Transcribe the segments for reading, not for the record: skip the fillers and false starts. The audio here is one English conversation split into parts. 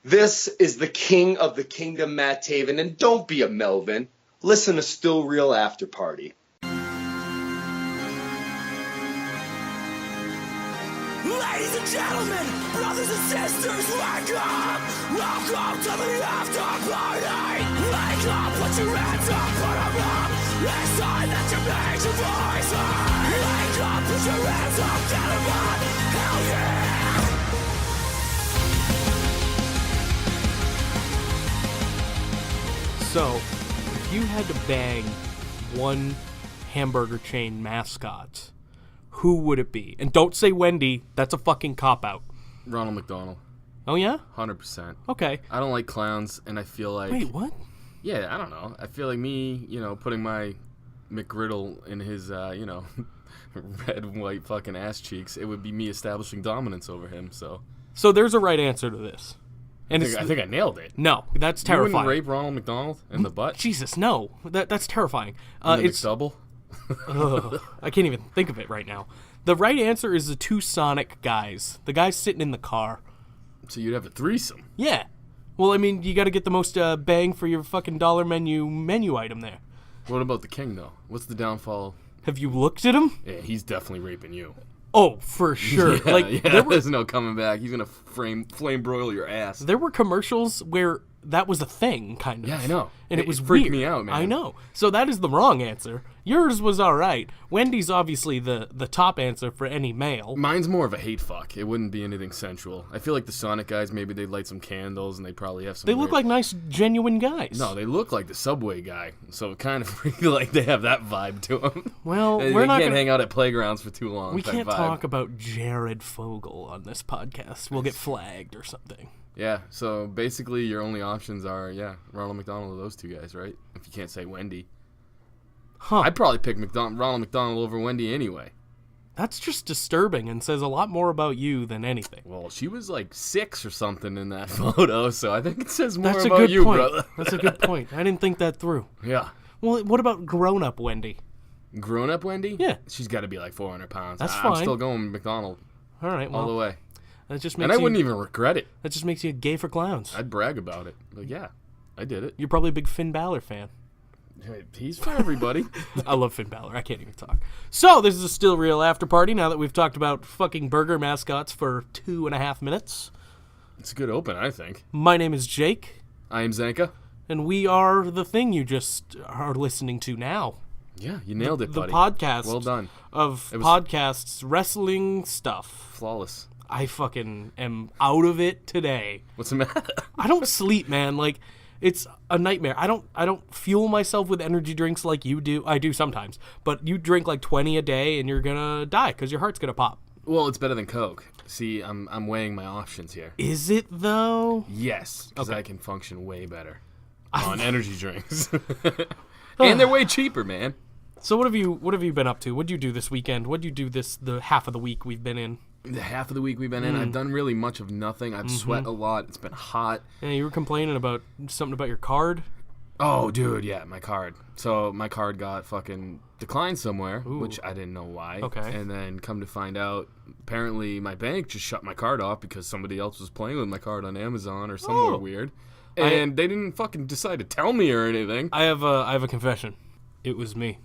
This is the king of the kingdom, Matt Taven, and don't be a Melvin. Listen to Still Real After Party. Ladies and gentlemen, brothers and sisters, wake up! Welcome to the after party! Wake up, put your hands up, put them up! It's time that you make your voice heard! Wake up, put your hands up, get them up! Hell yeah! So, if you had to bang one hamburger chain mascot, who would it be? And don't say Wendy. That's a fucking cop-out. Ronald McDonald. Oh, yeah? 100%. Okay. I don't like clowns, and I feel like... Wait, what? Yeah, I don't know. I feel like me, putting my McGriddle in his, red and white fucking ass cheeks, it would be me establishing dominance over him, so... So there's a right answer to this. And I think I nailed it. No, that's You terrifying. wouldn't rape Ronald McDonald in the butt? Jesus, no. That's terrifying. In the It's McDouble? I can't even think of it right now. The right answer is the two Sonic guys. The guys sitting in the car. So you'd have a threesome. Yeah. Well, I mean, you got to get the most bang for your fucking dollar menu item there. What about the king, though? What's the downfall? Have you looked at him? Yeah, he's definitely raping you. Oh, for sure. There's no coming back. He's going to flame broil your ass. There were commercials where that was a thing, kind of. Yeah, I know. And it was freaked weird. me out, man. I know. So that is the wrong answer. Yours was all right. Wendy's obviously the top answer for any male. Mine's more of a hate fuck. It wouldn't be anything sensual. I feel like the Sonic guys, maybe they'd light some candles and they probably have some They look like nice, genuine guys. No, they look like the Subway guy. So it kind of like they have that vibe to them. Well, they we're not can't gonna hang out at playgrounds for too long. We type can't vibe. talk about Jared Fogle on this podcast. We'll get flagged or something. Yeah, so basically your only options are, Ronald McDonald or those two guys, right? If you can't say Wendy. Huh. I'd probably pick Ronald McDonald over Wendy anyway. That's just disturbing and says a lot more about you than anything. Well, she was like 6 or something in that photo, so I think it says more That's a about good you, point. brother. That's a good point. I didn't think that through. Yeah. Well, what about grown-up Wendy? Grown-up Wendy? Yeah. She's got to be like 400 pounds. That's I'm fine. still going McDonald All right, well, all the way. that just makes And I you, wouldn't even regret it. That just makes you gay for clowns. I'd brag about it. Like, yeah, I did it. You're probably a big Finn Balor fan. Hey, he's for everybody. I love Finn Balor. I can't even talk. So, this is a Still Real After Party now that we've talked about fucking burger mascots for 2.5 minutes. It's a good open, I think. My name is Jake. I am Zanca. And we are the thing you just are listening to now. Yeah, you nailed it, The buddy. podcast Well done. of was- podcasts, wrestling stuff. Flawless. I fucking am out of it today. What's the matter? I don't sleep, man. Like, it's a nightmare. I don't fuel myself with energy drinks like you do. I do sometimes. But you drink like 20 a day and you're gonna die because your heart's gonna pop. Well, it's better than Coke. See, I'm weighing my options here. Is it, though? Yes, because Okay. I can function way better on energy drinks. And they're way cheaper, man. So what have you been up to? What'd you do this weekend? What'd you do the half of the week we've been in? The half of the week we've been in, I've done really much of nothing. I've sweat a lot. It's been hot. Yeah, you were complaining about something about your card. Oh, dude, yeah, my card. So my card got fucking declined somewhere, which I didn't know why. Okay. And then come to find out, apparently my bank just shut my card off because somebody else was playing with my card on Amazon or somewhere weird. And they didn't fucking decide to tell me or anything. I have a confession. It was me.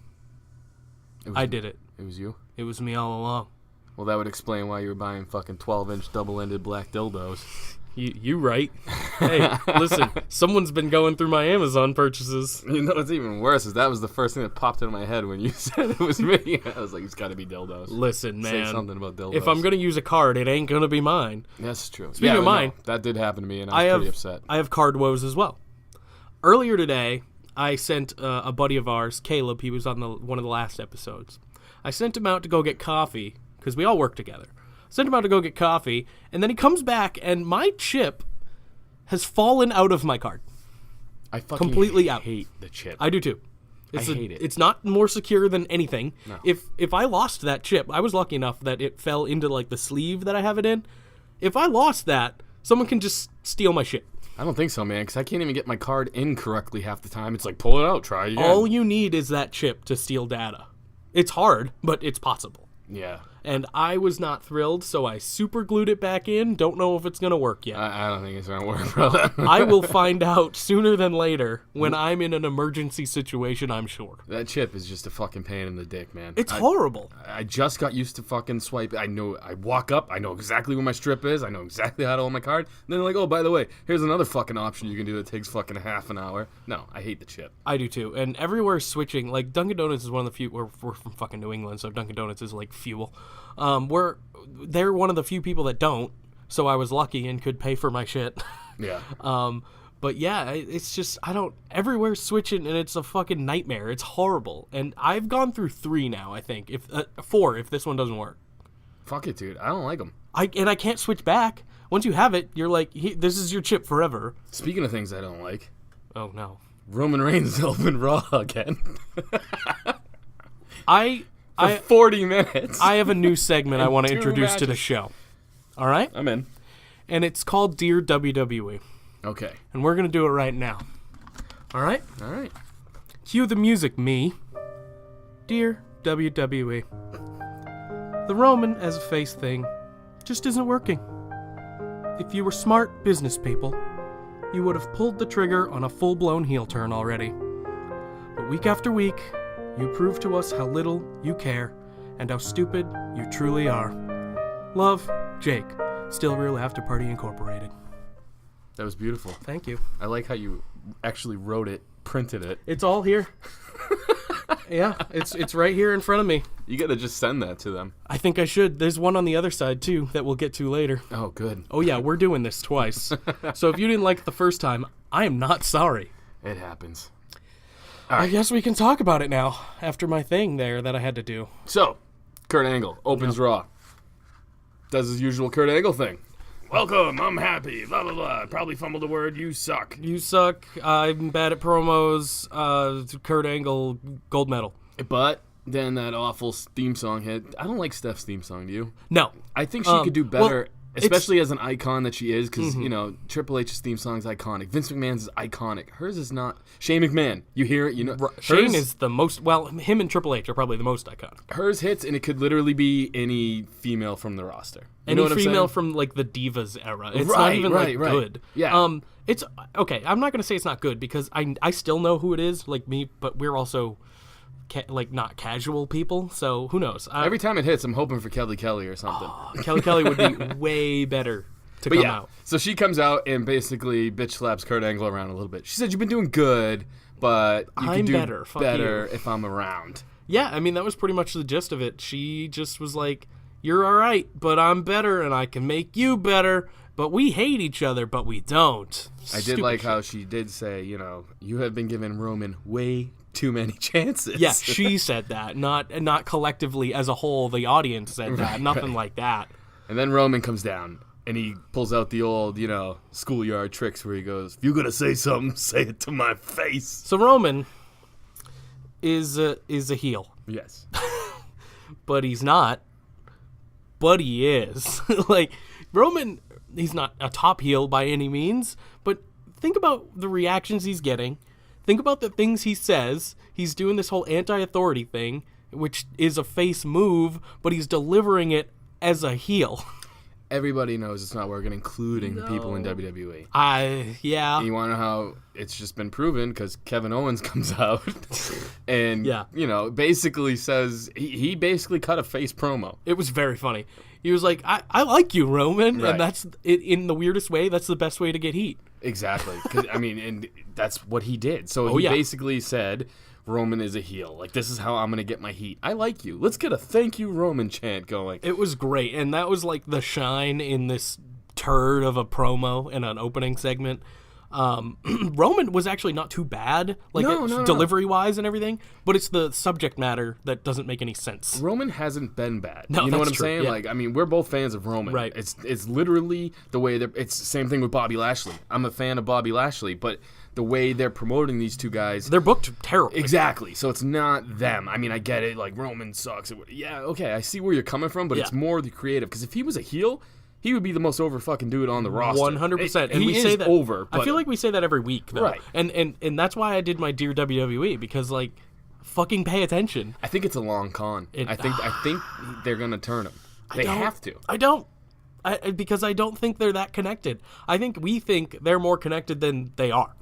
I did it. It was you? It was me all along. Well, that would explain why you were buying fucking 12-inch double-ended black dildos. You right. Hey, listen, someone's been going through my Amazon purchases. You know what's even worse is that was the first thing that popped into my head when you said it was me. I was like, it's got to be dildos. Listen, man. Say something about dildos. If I'm going to use a card, it ain't going to be mine. That's true. Speaking of mine, that did happen to me, and I was pretty upset. I have card woes as well. Earlier today, I sent a buddy of ours, Caleb, he was on one of the last episodes. I sent him out to go get coffee, because we all work together. Sent him out to go get coffee, and then he comes back, and my chip has fallen out of my card. I fucking completely out. hate the chip. I do too. I hate it. It's not more secure than anything. No. If I lost that chip, I was lucky enough that it fell into like the sleeve that I have it in. If I lost that, someone can just steal my shit. I don't think so, man, because I can't even get my card in correctly half the time. It's like, pull it out, try again. All you need is that chip to steal data. It's hard, but it's possible. Yeah. And I was not thrilled, so I super glued it back in. Don't know if it's going to work yet. I don't think it's gonna work, brother. I will find out sooner than later when I'm in an emergency situation, I'm sure. That chip is just a fucking pain in the dick, man. It's horrible. I just got used to fucking swipe. I walk up, I know exactly where my strip is, I know exactly how to hold my card. And then they're like, oh, by the way, here's another fucking option you can do that takes fucking half an hour. No, I hate the chip. I do too. And everywhere is switching. Like Dunkin' Donuts is one of the few. We're from fucking New England, so Dunkin' Donuts is like fuel. They're one of the few people that don't. So I was lucky and could pay for my shit. Yeah. But yeah, it's just everywhere's switching and it's a fucking nightmare. It's horrible. And I've gone through 3 now, I think. If 4 if this one doesn't work. Fuck it, dude. I don't like them. I can't switch back. Once you have it, you're like, this is your chip forever. Speaking of things I don't like. Oh no. Roman Reigns is open Raw again. For 40 minutes. I have a new segment I want to 2 introduce to the matches. show. All right? I'm in. And it's called Dear WWE. Okay. And we're going to do it right now. All right? All right. Cue the music, me. Dear WWE. The Roman as a face thing just isn't working. If you were smart business people, you would have pulled the trigger on a full-blown heel turn already. But week after week, you prove to us how little you care and how stupid you truly are. Love, Jake. Still Real After Party Incorporated. That was beautiful. Thank you. I like how you actually wrote it, printed it. It's all here. Yeah, it's right here in front of me. You gotta just send that to them. I think I should. There's one on the other side, too, that we'll get to later. Oh, good. Oh, yeah, we're doing this twice. So if you didn't like it the first time, I am not sorry. It happens. I guess we can talk about it now, after my thing there that I had to do. So, Kurt Angle opens Raw. Does his usual Kurt Angle thing. Welcome, I'm happy, blah, blah, blah. Probably fumbled a word, you suck. You suck, I'm bad at promos, Kurt Angle, gold medal. But then that awful theme song hit. I don't like Steph's theme song, do you? No. I think she could do better, well, especially as an icon that she is, because, you know, Triple H's theme song is iconic. Vince McMahon's is iconic. Hers is not. Shane McMahon, you hear it, you know. Shane is the most, well, him and Triple H are probably the most iconic. Hers hits, and it could literally be any female from the roster. You Any female from, like, the Divas era. It's not even, good. Yeah. It's, okay, I'm not going to say it's not good, because I still know who it is, like me, but we're also, not casual people, so who knows. Every time it hits, I'm hoping for Kelly Kelly or something. Kelly would be way better to come out. So she comes out and basically bitch slaps Kurt Angle around a little bit. She said, you've been doing good, but you can do better. Fuck better you. if I'm around. Yeah, I mean, that was pretty much the gist of it. She just was like, you're all right, but I'm better, and I can make you better, but we hate each other, but we don't. I did like how she did say, you know, you have been giving Roman way too many chances. Yeah, she said that, not collectively as a whole. The audience said that, nothing like that. And then Roman comes down, and he pulls out the old, you know, schoolyard tricks where he goes, if you're going to say something, say it to my face. So Roman is a heel. Yes. But he's not. But he is. Like, Roman, he's not a top heel by any means, but think about the reactions he's getting. Think about the things he says. He's doing this whole anti-authority thing, which is a face move, but he's delivering it as a heel. Everybody knows it's not working, including the people in WWE. Yeah. You want to know how it's just been proven? Because Kevin Owens comes out and, you know, basically says, he basically cut a face promo. It was very funny. He was like, I like you, Roman. Right. And that's, in the weirdest way, that's the best way to get heat. Exactly. 'Cause, I mean, and that's what he did. So he basically said, Roman is a heel. Like, this is how I'm going to get my heat. I like you. Let's get a thank you, Roman chant going. It was great. And that was like the shine in this turd of a promo in an opening segment. Roman was actually not too bad, like delivery-wise and everything, but it's the subject matter that doesn't make any sense. True. Roman hasn't been bad. No, you know that's what I'm true. saying? Yeah. Like, I mean, we're both fans of Roman. Right. It's literally the way it's the same thing with Bobby Lashley. I'm a fan of Bobby Lashley, but the way they're promoting these two guys, They're booked terribly. exactly. So it's not them. I mean, I get it. Like, Roman sucks. Yeah, okay, I see where you're coming from, but it's more the creative. Because if he was a heel, he would be the most over fucking dude on the roster. 100%. And he we is say that over. I feel like we say that every week, though. Right. And that's why I did my Dear WWE, because, like, fucking pay attention. I think it's a long con. I think they're gonna turn him. They have to. I don't. Because I don't think they're that connected. I think we think they're more connected than they are.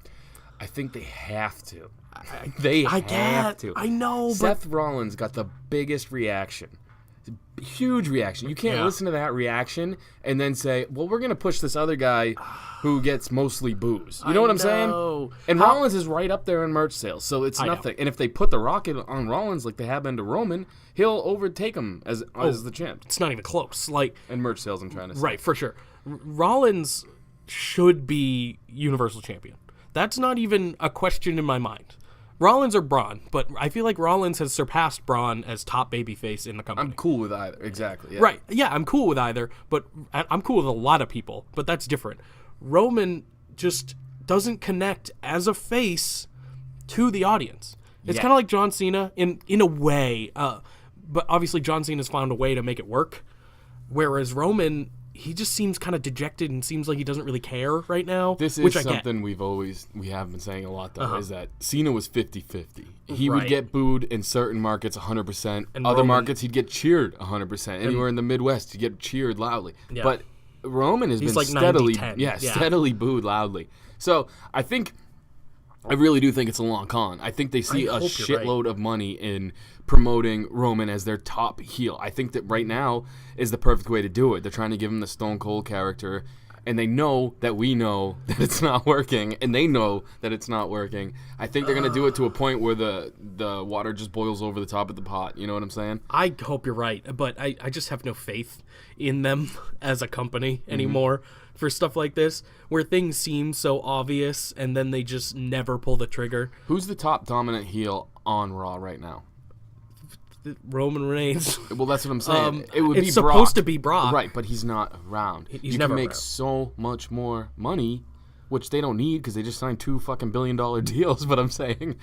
I think they have to. I have to. I know, Seth Rollins got the biggest reaction. Huge reaction. You can't listen to that reaction and then say, well, we're going to push this other guy who gets mostly boos. You know what I'm saying? And Rollins is right up there in merch sales, so it's nothing. And if they put the rocket on Rollins like they have been to Roman, he'll overtake him as the champ. It's not even close. And merch sales, I'm trying to say. Right, for sure. Rollins should be Universal Champion. That's not even a question in my mind. Rollins or Braun, but I feel like Rollins has surpassed Braun as top babyface in the company. I'm cool with either. Exactly. Yeah. Right. Yeah, I'm cool with either, but I'm cool with a lot of people, but that's different. Roman just doesn't connect as a face to the audience. It's kind of like John Cena in a way, but obviously John Cena's found a way to make it work, whereas Roman, he just seems kind of dejected and seems like he doesn't really care right now. This is something we have been saying a lot, though, is that Cena was 50-50. He would get booed in certain markets 100%. And other markets, he'd get cheered 100%. Anywhere in the Midwest, he'd get cheered loudly. Yeah. But Roman has been like steadily booed loudly. So I really do think it's a long con. I think they see a shitload of money in promoting Roman as their top heel. I think that right now is the perfect way to do it. They're trying to give him the Stone Cold character, and they know that we know that it's not working, and they know that it's not working. I think they're going to do it to a point where the water just boils over the top of the pot. You know what I'm saying? I hope you're right, but I just have no faith in them as a company anymore for stuff like this, where things seem so obvious, and then they just never pull the trigger. Who's the top dominant heel on Raw right now? Roman Reigns. Well, that's what I'm saying. It's supposed to be Brock. Right, but he's not around. He's never can make around. So much more money, which they don't need because they just signed 2 fucking $1 billion deals, but I'm saying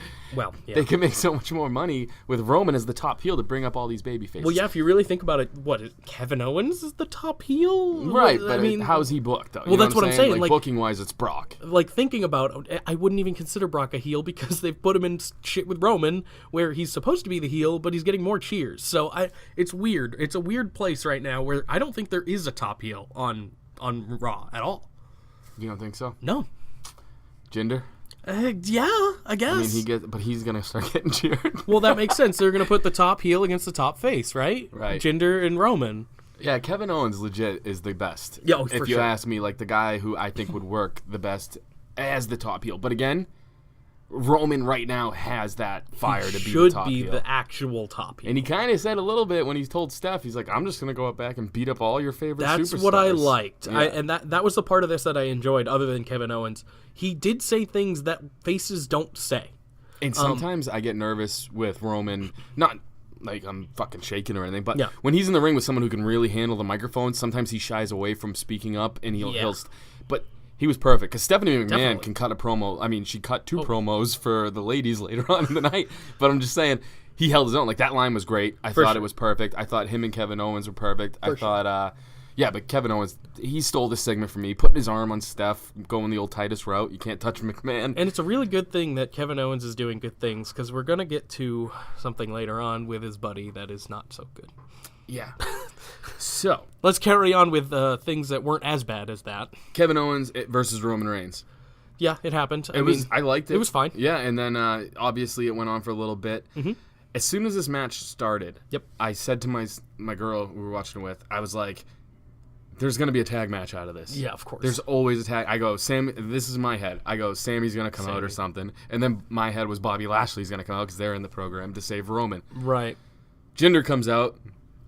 they can make so much more money with Roman as the top heel to bring up all these baby faces. Well, yeah, if you really think about it, Kevin Owens is the top heel? Right, but how's he booked, though? Well, that's what I'm saying. Like, booking-wise, it's Brock. Like, thinking about it, I wouldn't even consider Brock a heel because they've put him in shit with Roman where he's supposed to be the heel, but he's getting more cheers. So it's weird. It's a weird place right now where I don't think there is a top heel on Raw at all. You don't think so? No. Jinder? Yeah, I guess. I mean, but he's gonna start getting cheered. Well, that makes sense. They're gonna put the top heel against the top face, right? Right. Jinder and Roman. Yeah, Kevin Owens legit is the best. Yeah, if you ask me, like the guy who I think would work the best as the top heel. But again, Roman right now has that fire to be the top heel. Should be the actual top heel. And he kind of said a little bit when he told Steph, he's like, I'm just going to go up back and beat up all your favorite superstars. That's what I liked. Yeah. And that was the part of this that I enjoyed, other than Kevin Owens. He did say things that faces don't say. And sometimes I get nervous with Roman, not like I'm fucking shaking or anything, but when he's in the ring with someone who can really handle the microphone, sometimes he shies away from speaking up, and but he was perfect, because Stephanie McMahon can cut a promo. I mean, she cut 2 promos for the ladies later on in the night, but I'm just saying, he held his own. Like, that line was great. I thought it was perfect. I thought him and Kevin Owens were perfect. But Kevin Owens, he stole this segment from me, putting his arm on Steph, going the old Titus route. You can't touch McMahon. And it's a really good thing that Kevin Owens is doing good things, because we're going to get to something later on with his buddy that is not so good. Yeah. So let's carry on with things that weren't as bad as that. Kevin Owens versus Roman Reigns. Yeah, it happened. I liked it. It was fine. Yeah, and then obviously it went on for a little bit. Mm-hmm. As soon as this match started, I said to my girl we were watching it with, I was like, there's going to be a tag match out of this. Yeah, of course. There's always a tag. I go, this is my head. I go, Sammy's going to come out or something. And then my head was Bobby Lashley's going to come out because they're in the program to save Roman. Right. Jinder comes out.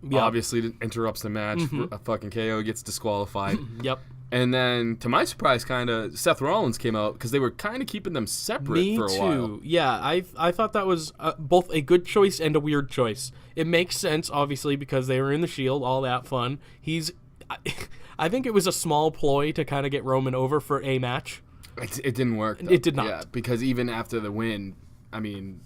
Yep. Obviously interrupts the match. Mm-hmm. A fucking KO, gets disqualified. Yep. And then, to my surprise, kind of, Seth Rollins came out because they were kind of keeping them separate for a while. Me too. Yeah, I thought that was both a good choice and a weird choice. It makes sense, obviously, because they were in the Shield, all that fun. I think it was a small ploy to kind of get Roman over for a match. It didn't work, though. It did not. Yeah, because even after the win, I mean,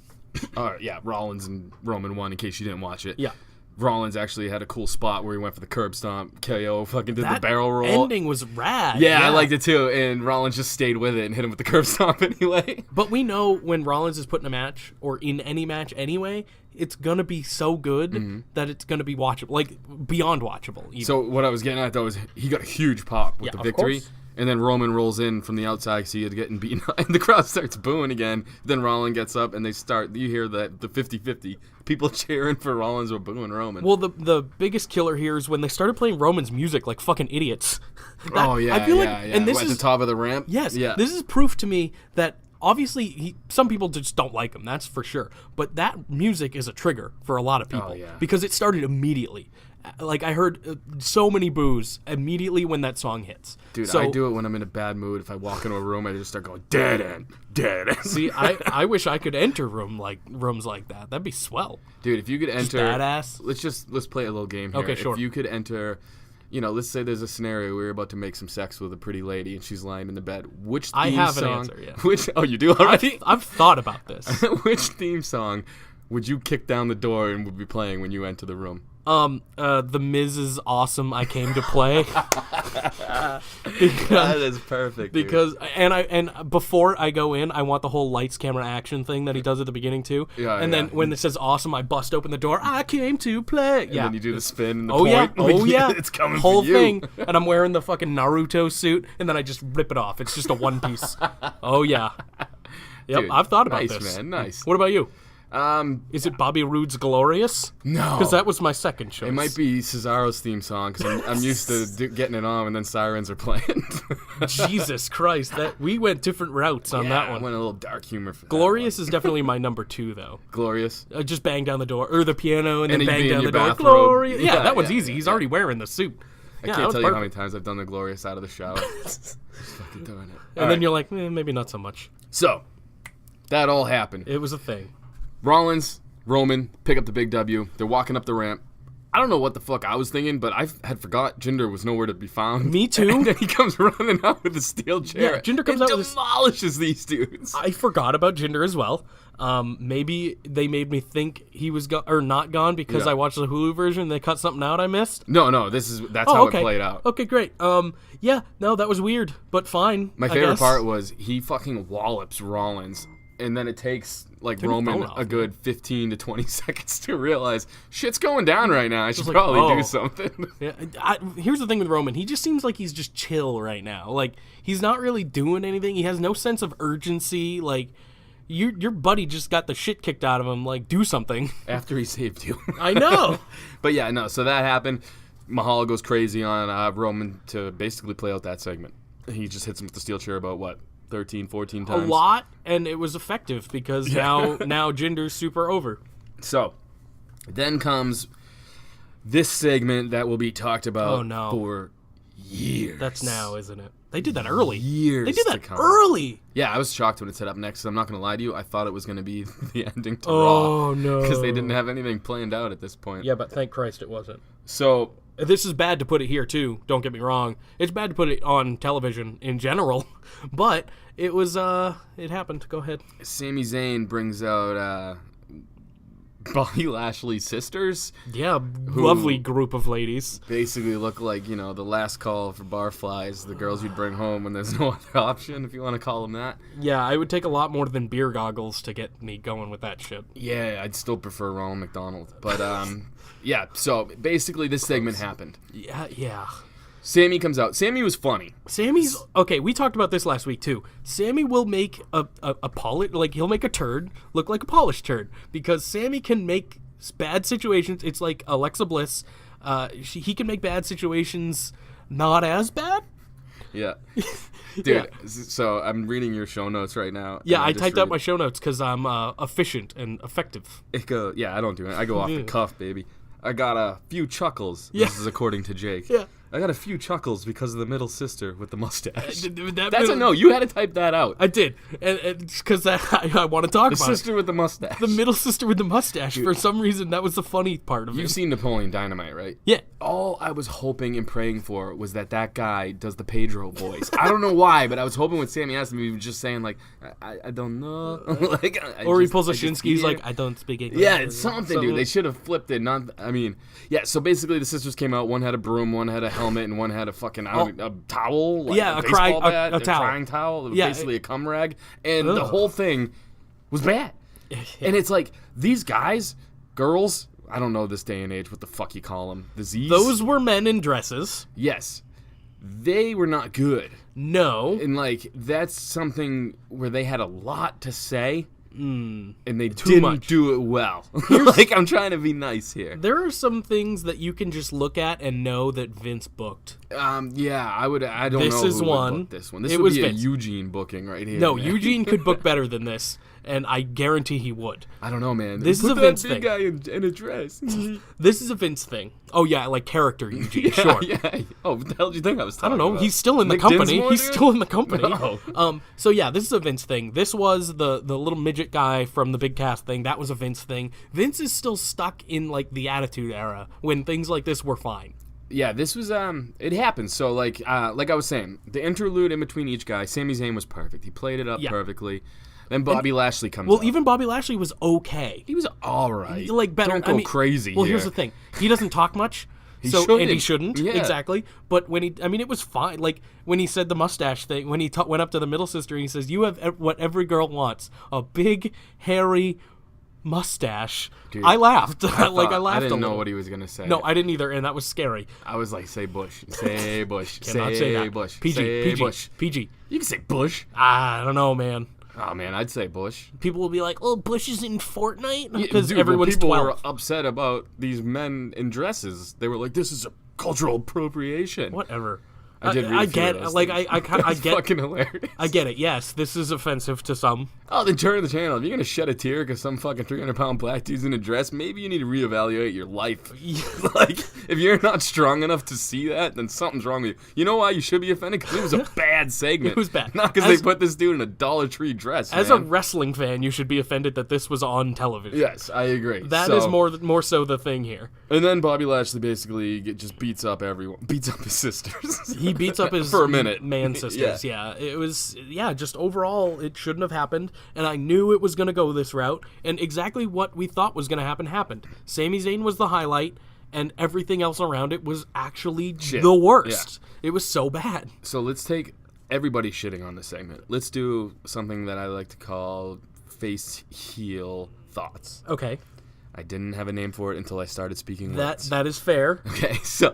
Rollins and Roman won, in case you didn't watch it. Yeah. Rollins actually had a cool spot where he went for the curb stomp. KO fucking did the barrel roll. Ending was rad. Yeah, I liked it too. And Rollins just stayed with it and hit him with the curb stomp anyway. But we know when Rollins is put in a match, or in any match anyway, it's going to be so good that it's going to be watchable. Like, beyond watchable. Even. So what I was getting at, though, is he got a huge pop with the victory. Course. And then Roman rolls in from the outside, so he's getting beaten up, and the crowd starts booing again. Then Rollins gets up, and you hear the 50-50. People cheering for Rollins or booing Roman. Well, the biggest killer here is when they started playing Roman's music like fucking idiots. I feel like, and this is at the top of the ramp. Yes, yeah. This is proof to me that obviously some people just don't like him. That's for sure. But that music is a trigger for a lot of people because it started immediately. Like, I heard so many boos immediately when that song hits. Dude, I do it when I'm in a bad mood. If I walk into a room, I just start going, dead end, dead end. See, I wish I could enter rooms like that. That'd be swell. Dude, if you could enter... Badass. Let's play a little game here. Okay, sure. If you could enter... let's say there's a scenario where you're about to make some sex with a pretty lady and she's lying in the bed. Which theme I have song... an answer, yeah. Oh, you do already? I've thought about this. Which theme song would you kick down the door and would be playing when you enter the room? The Miz's Awesome I Came to Play. That is perfect. Because and before I go in, I want the whole lights, camera, action thing that he does at the beginning too. Yeah. And then when it says awesome, I bust open the door. I came to play. And then you do the spin and the point. Oh yeah. It's coming whole for you. thing. And I'm wearing the fucking Naruto suit, and then I just rip it off. It's just a one piece. Oh yeah. Yep, Dude, I've thought about nice, this. Man, nice. What about you? Is it Bobby Roode's Glorious? No. Because that was my second choice. It might be Cesaro's theme song, because I'm used to getting it on when then sirens are playing. Jesus Christ. We went different routes on that one. I went a little dark humor for Glorious is definitely my number 2, though. Glorious? Just bang down the door, or the piano, and then bang down the door. Bathrobe. Glorious. Yeah, that one's easy. He's already wearing the suit. I can't tell you how many times I've done the Glorious out of the shower. Just fucking doing it. And then you're like, maybe not so much. So, that all happened. It was a thing. Rollins, Roman, pick up the big W. They're walking up the ramp. I don't know what the fuck I was thinking, but I had forgot Jinder was nowhere to be found. Me too. And then he comes running out with a steel chair. Yeah, Jinder comes out and demolishes these dudes. I forgot about Jinder as well. Maybe they made me think he was not gone because I watched the Hulu version and they cut something out I missed. No, that's how it played out. Okay, great. That was weird, but fine. My favorite part was he fucking wallops Rollins, and then it takes Roman a good 15 to 20 seconds to realize shit's going down right now. I should probably do something. Yeah, here's the thing with Roman. He just seems like he's just chill right now. Like, he's not really doing anything. He has no sense of urgency. Like, your buddy just got the shit kicked out of him. Like, do something. After he saved you. I know. But yeah, no, so that happened. Mahal goes crazy on Roman to basically play out that segment. He just hits him with the steel chair about, 13, 14 times. A lot, and it was effective because now Jinder's super over. So, then comes this segment that will be talked about for years. That's now, isn't it? They did that early. Years. They did that early. Yeah, I was shocked when it set up next. I'm not going to lie to you. I thought it was going to be the ending to Raw. Oh, no. Because they didn't have anything planned out at this point. Yeah, but thank Christ it wasn't. So... This is bad to put it here, too. Don't get me wrong. It's bad to put it on television in general. But it was, it happened. Go ahead. Sami Zayn brings out, Bobby Lashley's sisters. Yeah, lovely group of ladies. Basically look like, the last call for barflies, the girls you'd bring home when there's no other option, if you want to call them that. Yeah, I would take a lot more than beer goggles to get me going with that shit. Yeah, I'd still prefer Ronald McDonald. But, yeah, so basically this segment happened. Yeah. Sammy comes out. Sammy was funny. Sammy's okay. We talked about this last week too. Sammy will make he'll make a turd look like a polished turd because Sammy can make bad situations. It's like Alexa Bliss. He can make bad situations not as bad. Yeah. Dude, so I'm reading your show notes right now. Yeah, I typed out my show notes because I'm efficient and effective. I don't do it. I go off the cuff, baby. I got a few chuckles. Yeah. This is according to Jake. Yeah. I got a few chuckles because of the middle sister with the mustache. That's That's a no. You had to type that out. I did, and because I want to talk The about sister with the mustache. the middle sister with the mustache. For some reason, that was the funny part of it. You've seen Napoleon Dynamite, right? Yeah. All I was hoping and praying for was that guy does the Pedro voice. I don't know why, but I was hoping when Sammy asked him, he was just saying like, I don't know, like, or he pulls a Shinsky. He's like, I don't speak English. Yeah, it's something, dude. They should have flipped it. So basically the sisters came out. One had a broom, one had a helmet, and one had a fucking a towel. Like yeah, a baseball bat, a towel. crying towel. Yeah, basically a cum rag, and the whole thing was bad. And it's like these guys, girls. I don't know this day and age what the fuck you call them. The Z's. Those were men in dresses. Yes, they were not good. No, And like that's something where they had a lot to say. And they Too didn't much. do it well. Like, I'm trying to be nice here. there are some things that you can just look at and know that Vince booked. Yeah, I would. I don't This know is who would one. book this one. This It would was be Vince. a Eugene booking right here. No, man. Eugene could book better than this, and I guarantee he would. I don't know, man. This is Put a that Vince big thing. guy in a dress. This is a Vince thing. Oh yeah, like character Eugene. Sure. Yeah. Oh, what the hell did you think I was I talking don't know. about? He's still in the Nick company. Dinsmore, He's dude? still in the company. No. So yeah, this is a Vince thing. This was the little midget guy from the Big Cast thing. That was a Vince thing. Vince is still stuck in like the Attitude Era when things like this were fine. Yeah, this was it happened. So like I was saying, the interlude in between each guy, Sami Zayn was perfect. He played it up perfectly. Then Bobby Lashley comes Well, up. even Bobby Lashley was okay. He was all right. Like better. Don't go crazy. Well, here. here's the thing. He doesn't talk much. And he shouldn't. Yeah. Exactly. But when it was fine. Like when he said the mustache thing, when he went up to the middle sister and he says, "You have what every girl wants: a big, hairy mustache." Dude, I laughed. I laughed. I a didn't know little. what he was gonna say. No, I didn't either, and that was scary. I was like, say Bush, say Bush, Cannot say say that. Bush, PG, say PG, Bush. PG. You can say Bush. I don't know, man. Oh man, I'd say Bush. People will be like, "Oh, Bush is in Fortnite," Yeah, because dude, everyone's people 12. were upset about these men in dresses. They were like, "This is a cultural appropriation." Whatever. I did read I a few get of those like things. I That's get fucking hilarious. I get it. Yes, this is offensive to some. Oh, then turn the channel. If you're gonna shed a tear because some fucking 300-pound black dude's in a dress, maybe you need to reevaluate your life. Like, if you're not strong enough to see that, then something's wrong with you. You know why you should be offended? Because it was a bad segment. It was bad. Not because they put this dude in a Dollar Tree dress. As a man. wrestling fan, you should be offended that this was on television. Yes, I agree. That is more so the thing here. And then Bobby Lashley basically just beats up everyone. Beats up his sisters. He beats up his For a minute. man sisters. Yeah. It was just overall it shouldn't have happened, and I knew it was going to go this route, and exactly what we thought was going to happen happened. Sami Zayn was the highlight, and everything else around it was actually the worst. Yeah. It was so bad. So let's take everybody shitting on this segment. Let's do something that I like to call face heel thoughts. Okay. I didn't have a name for it until I started speaking words. That is fair. Okay, so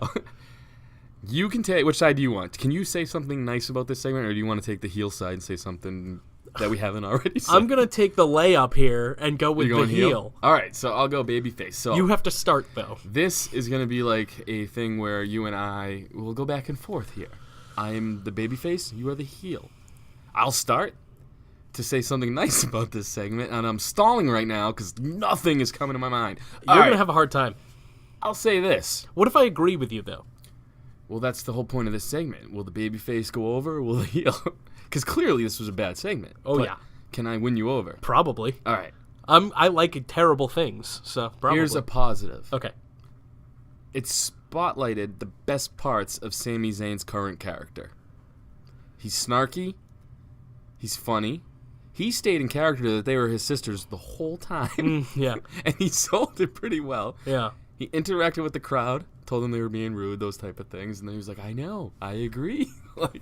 you can take, which side do you want? Can you say something nice about this segment, or do you want to take the heel side and say something that we haven't already said? I'm going to take the layup here and go with the heel. All right, so I'll go babyface. So You have to start, though. this is going to be like a thing where you and I will go back and forth here. I'm the babyface, you are the heel. I'll start to say something nice about this segment, and I'm stalling right now because nothing is coming to my mind. You're going to have a hard time. I'll say this. What if I agree with you, though? Well, that's the whole point of this segment. Will the babyface go over, or will the heel? Because clearly this was a bad segment. Oh, but yeah. Can I win you over? Probably. All right. I like terrible things, so probably. Here's a positive. Okay. It spotlighted the best parts of Sami Zayn's current character. He's snarky. He's funny. He stayed in character that they were his sisters the whole time. Yeah. And he sold it pretty well. Yeah. He interacted with the crowd, told them they were being rude, those type of things, and then he was like, I know, I agree. Like,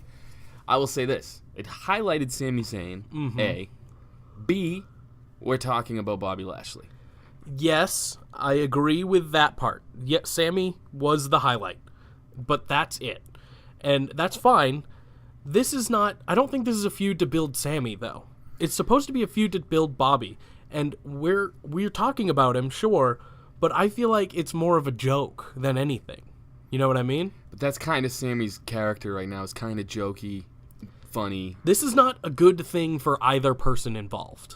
I will say this. It highlighted Sami Zayn, A. B, we're talking about Bobby Lashley. Yes, I agree with that part. Yeah, Sammy was the highlight, but that's it. And that's fine. This is not... I don't think this is a feud to build Sammy, though. It's supposed to be a feud to build Bobby. And we're talking about him, sure, but I feel like it's more of a joke than anything. You know what I mean? But that's kind of Sammy's character right now. It's kind of jokey, funny. This is not a good thing for either person involved.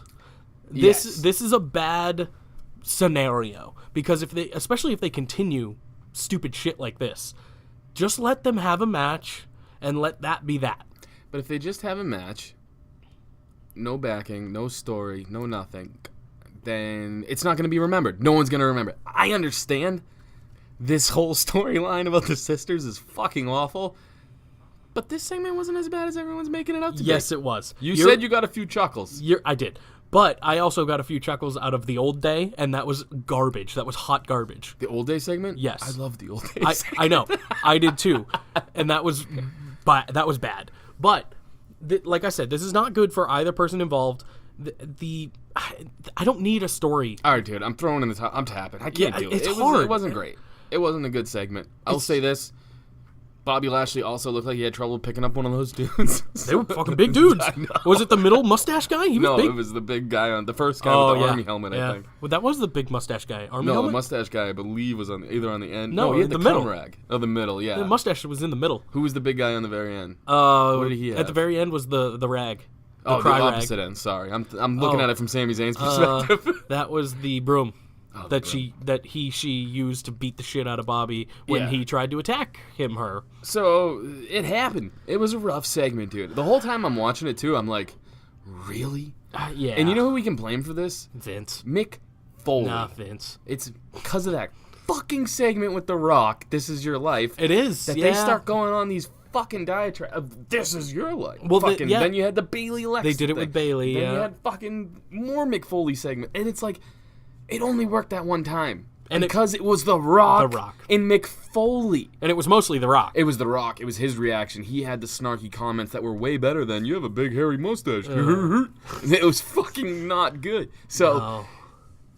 Yes. This is a bad scenario because especially if they continue stupid shit like this, Just let them have a match and let that be that. But if they just have a match, no backing, no story, no nothing, then it's not going to be remembered. No one's going to remember. I understand this whole storyline about the sisters is fucking awful, but this segment wasn't as bad as everyone's making it out to be. Yes, it was. You said you got a few chuckles. I did. But I also got a few chuckles out of the old day, and that was garbage. That was hot garbage. The old day segment? Yes. I love the old day segment. I know. I did too. And that was bad. But, like I said, this is not good for either person involved. I don't need a story. All right, dude. I'm throwing in the top. I'm tapping. I can't do it. It's hard. It wasn't great. It wasn't a good segment. I'll say this. Bobby Lashley also looked like he had trouble picking up one of those dudes. They were fucking big dudes. Was it the middle mustache guy? He was big. It was the big guy the first guy with the army helmet, I think. Well, that was the big mustache guy. Army helmet? No, the mustache guy, I believe, was either on the end. No, he had the middle. rag. Oh, the middle, yeah. The mustache was in the middle. Who was the big guy on the very end? What did he have? At the very end was the rag. The opposite end, sorry. I'm looking at it from Sami Zayn's perspective. That was the broom. Oh, She used to beat the shit out of Bobby when he tried to attack her. So it happened. It was a rough segment, dude. The whole time I'm watching it too, I'm like, really? Yeah. And you know who we can blame for this? Vince. Mick Foley. Nah, Vince. It's because of that fucking segment with The Rock. This Is Your Life. It is. That they start going on these fucking diatribe of this is your life. Well, then you had the Bailey Lex. They did it with Bailey. Then you had fucking more Mick Foley segment, and it's like. It only worked that one time. And because it was The Rock and Mick Foley. And it was mostly The Rock. It was The Rock. It was his reaction. He had the snarky comments that were way better than, you have a big hairy mustache. It was fucking not good. So,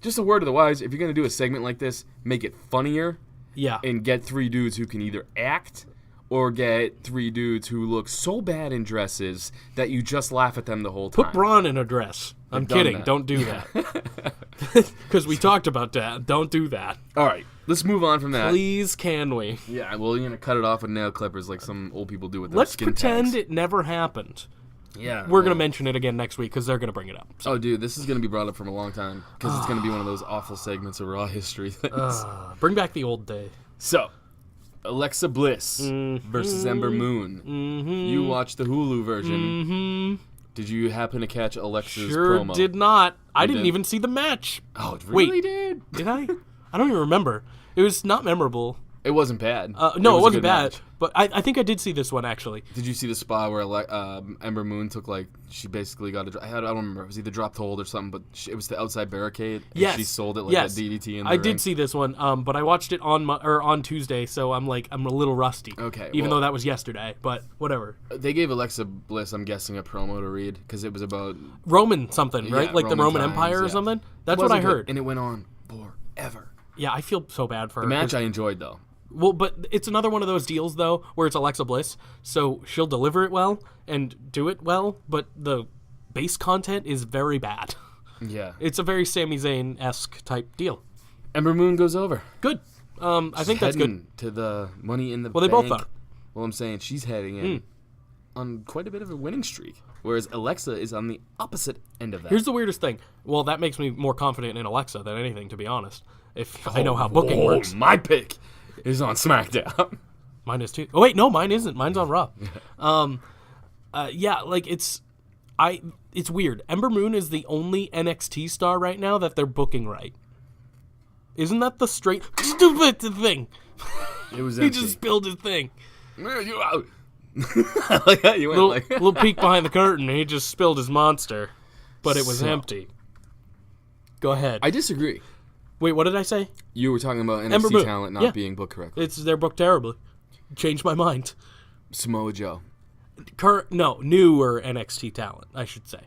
just a word to the wise, if you're going to do a segment like this, make it funnier. Yeah. And get 3 dudes who can either act or get 3 dudes who look so bad in dresses that you just laugh at them the whole time. Put Braun in a dress. I'm kidding. Don't do that. Because we talked about that. Don't do that. All right. Let's move on from that. Please, can we? Yeah, well, you're going to cut it off with nail clippers like some old people do with their skin Let's pretend tags. It never happened. Yeah. We're going to mention it again next week because they're going to bring it up. So. Oh, dude, this is going to be brought up from a long time because it's going to be one of those awful segments of Raw history things. Bring back the old day. So, Alexa Bliss versus Ember Moon. You watched the Hulu version. Did you happen to catch Alexa's promo? Sure did not. I didn't even see the match. Oh, it really did? Did I? I don't even remember. It was not memorable. It wasn't bad. No, it wasn't bad. Match. But I think I did see this one, actually. Did you see the spot where Ember Moon took, she basically got I don't remember. It was either dropped hold or something, but it was the outside barricade. And she sold it like a DDT in the ring. I did see this one, but I watched it on Tuesday, so I'm a little rusty. Okay. Even though that was yesterday, but whatever. They gave Alexa Bliss, I'm guessing, a promo to read, because it was about... Roman something, right? The Roman Empire or something? That's what I heard. And it went on forever. Yeah, I feel so bad for her. The match I enjoyed, though. Well, but it's another one of those deals, though, where it's Alexa Bliss, so she'll deliver it well and do it well, but the base content is very bad. Yeah. It's a very Sami Zayn-esque type deal. Ember Moon goes over. Good. I think that's good. To the Money in the Bank. Well, they both are. Well, I'm saying she's heading in on quite a bit of a winning streak, whereas Alexa is on the opposite end of that. Here's the weirdest thing. Well, that makes me more confident in Alexa than anything, to be honest, if I know how booking works. My pick is on SmackDown. Mine is too. Oh wait, no, mine isn't. Mine's on Raw. It's weird. Ember Moon is the only NXT star right now that they're booking right. Isn't that the straight stupid thing? It was empty. He just spilled his thing. You out. Like that, you went little peek behind the curtain. He just spilled his monster, but it was empty. Go ahead. I disagree. Wait, what did I say? You were talking about NXT talent not being booked correctly. They're booked terribly. Changed my mind. Samoa Joe. Newer NXT talent, I should say.